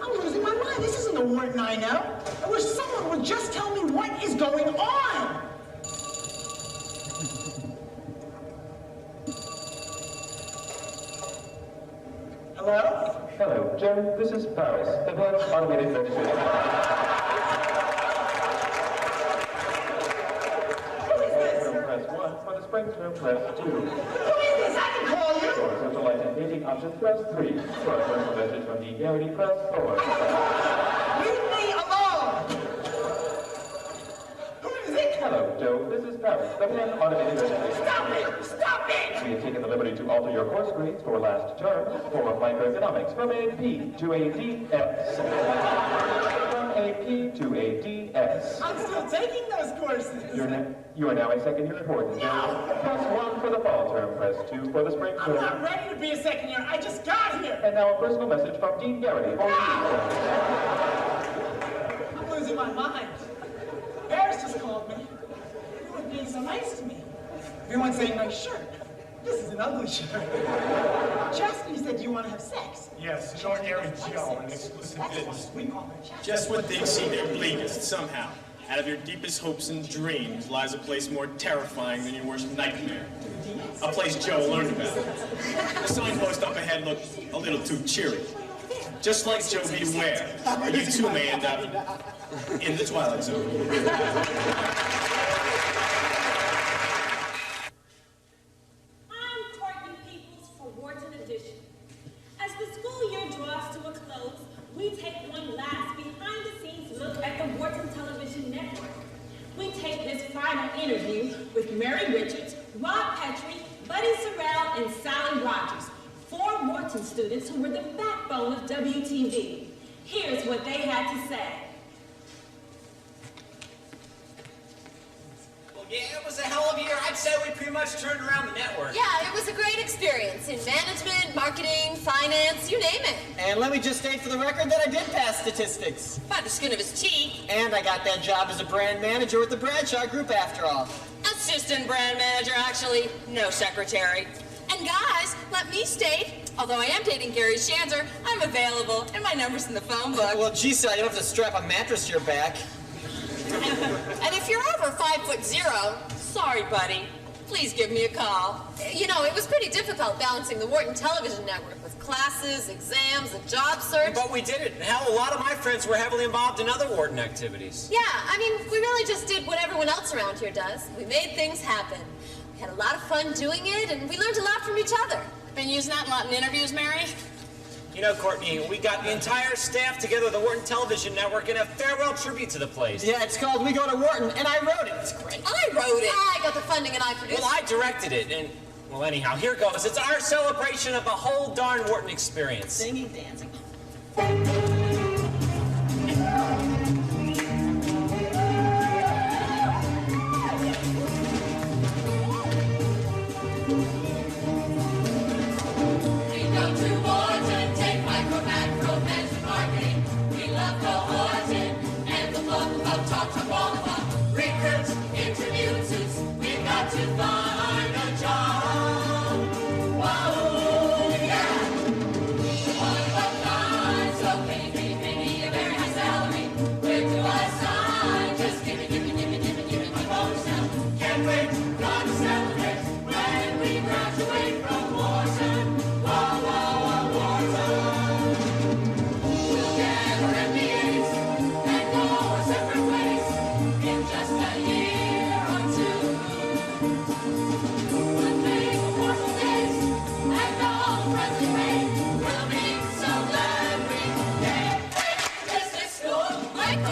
I'm losing my mind. This isn't the Wharton I know. I wish someone would just tell me what is going on. Hello? Hello, Joe. This is Paris, the head of automated registration. Press 1 for the spring term, press 2. Who is this? I can call you. For socialized and dating option, press 3. For a personal message from Dean Garrity, press 4. Leave me alone. Who is it? Hello, Joe. This is Paris, the head of automated registration. Stop it! Stop it! We have taken the liberty to alter your course grades for last term for microeconomics from a P to a DS. From a P to a DS. I'm still taking those courses. You are now a second year at Wharton. No. Press 1 for the fall term, press 2 for the spring I'm term. not ready to be a second year. I just got here. And now a personal message from Dean Garrity for you. I'm losing my mind. Paris just called me. Everyone being so nice to me. Everyone's saying nice shirt. This is an ugly shirt. Chastity said you want to have sex. Yes, extraordinary Joe, an exclusive That's business. what we call her chastity. Just when things seem their bleakest, somehow, out of your deepest hopes and dreams lies a place more terrifying than your worst nightmare. A place Joe learned about. The signpost up ahead looked a little too cheery. Just like Joe Beware, you too may end up in the Twilight Zone. As the school year draws to a close, we take one last behind-the-scenes look at the Wharton Television Network. We take this final interview with Mary Richards, Rob Petrie, Buddy Sorrell, and Sally Rogers, 4 Wharton students who were the backbone of WTV. Here's what they had to say. Yeah, it was a hell of a year. I'd say we pretty much turned around the network. Yeah, it was a great experience in management, marketing, finance, you name it. And let me just state for the record that I did pass statistics. By the skin of his teeth. And I got that job as a brand manager with the Bradshaw Group after all. Assistant brand manager, actually. No secretary. And guys, let me state, although I am dating Gary Shanzer, I'm available, and my number's in the phone book. Well, gee, Sal, you don't have to strap a mattress to your back. And if you're over 5'0", sorry, buddy, please give me a call. You know, it was pretty difficult balancing the Wharton Television Network with classes, exams, a job search. But we did it. And hell, a lot of my friends were heavily involved in other Wharton activities. Yeah, I mean, we really just did what everyone else around here does. We made things happen. We had a lot of fun doing it, and we learned a lot from each other. Been using that a lot in interviews, Mary? You know, Courtney, we got the entire staff together at the Wharton Television Network in a farewell tribute to the place. Yeah, it's called We Go to Wharton, and I wrote it. It's great. I wrote it. I got the funding and I produced it. Well, I directed it, and, well, anyhow, here goes. It's our celebration of the whole darn Wharton experience. Singing, dancing.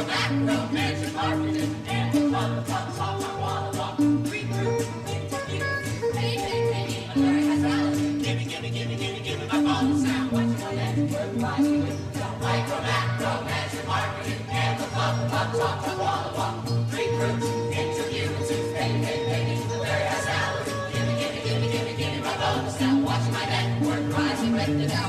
macro, management, marketing, and the top, Walla Walla. Recruit, interview, pay, Larry has value. Give me my phone sound. What's my network rising with? Micro, macro, management, marketing, and the top, Walla Walla. Recruit, interview, pay, Larry has value. Give me my phone sound. Watch my network rising with the now.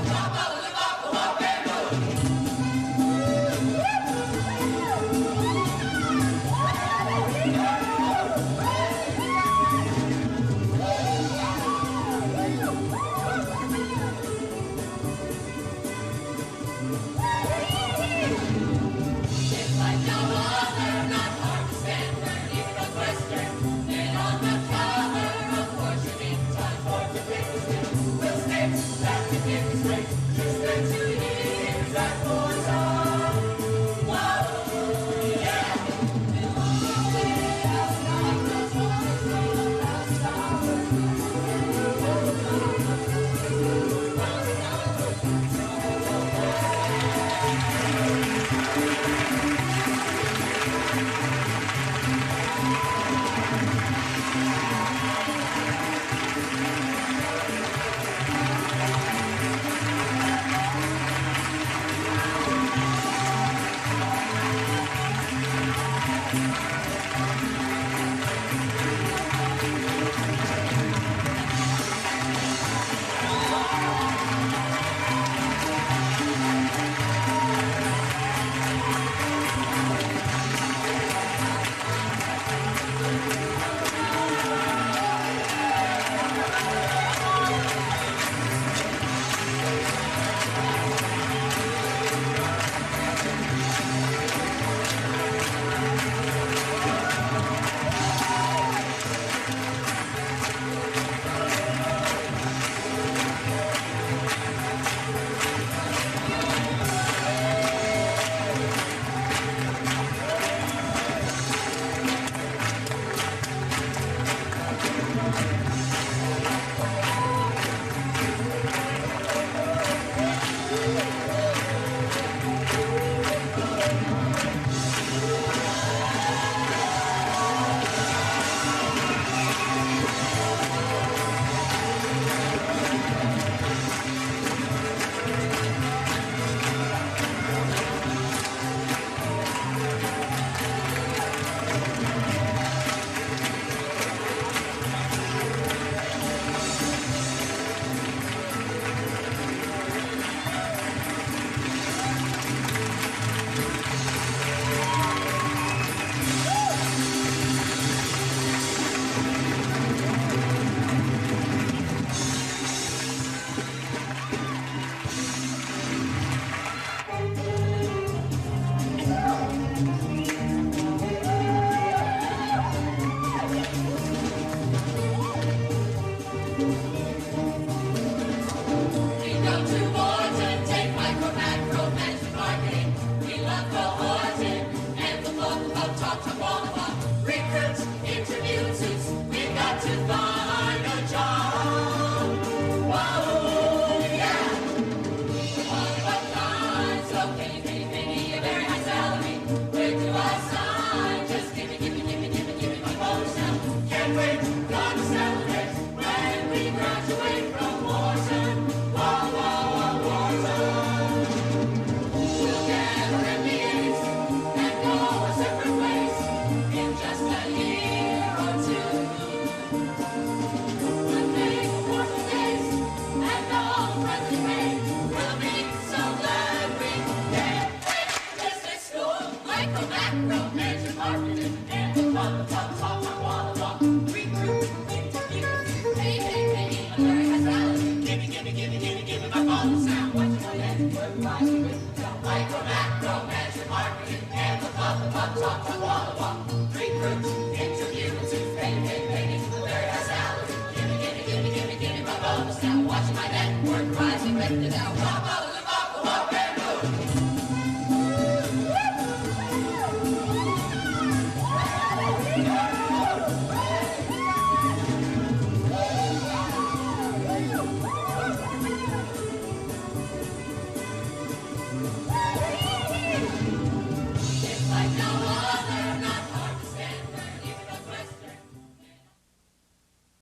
Watch my network rising, ready to now.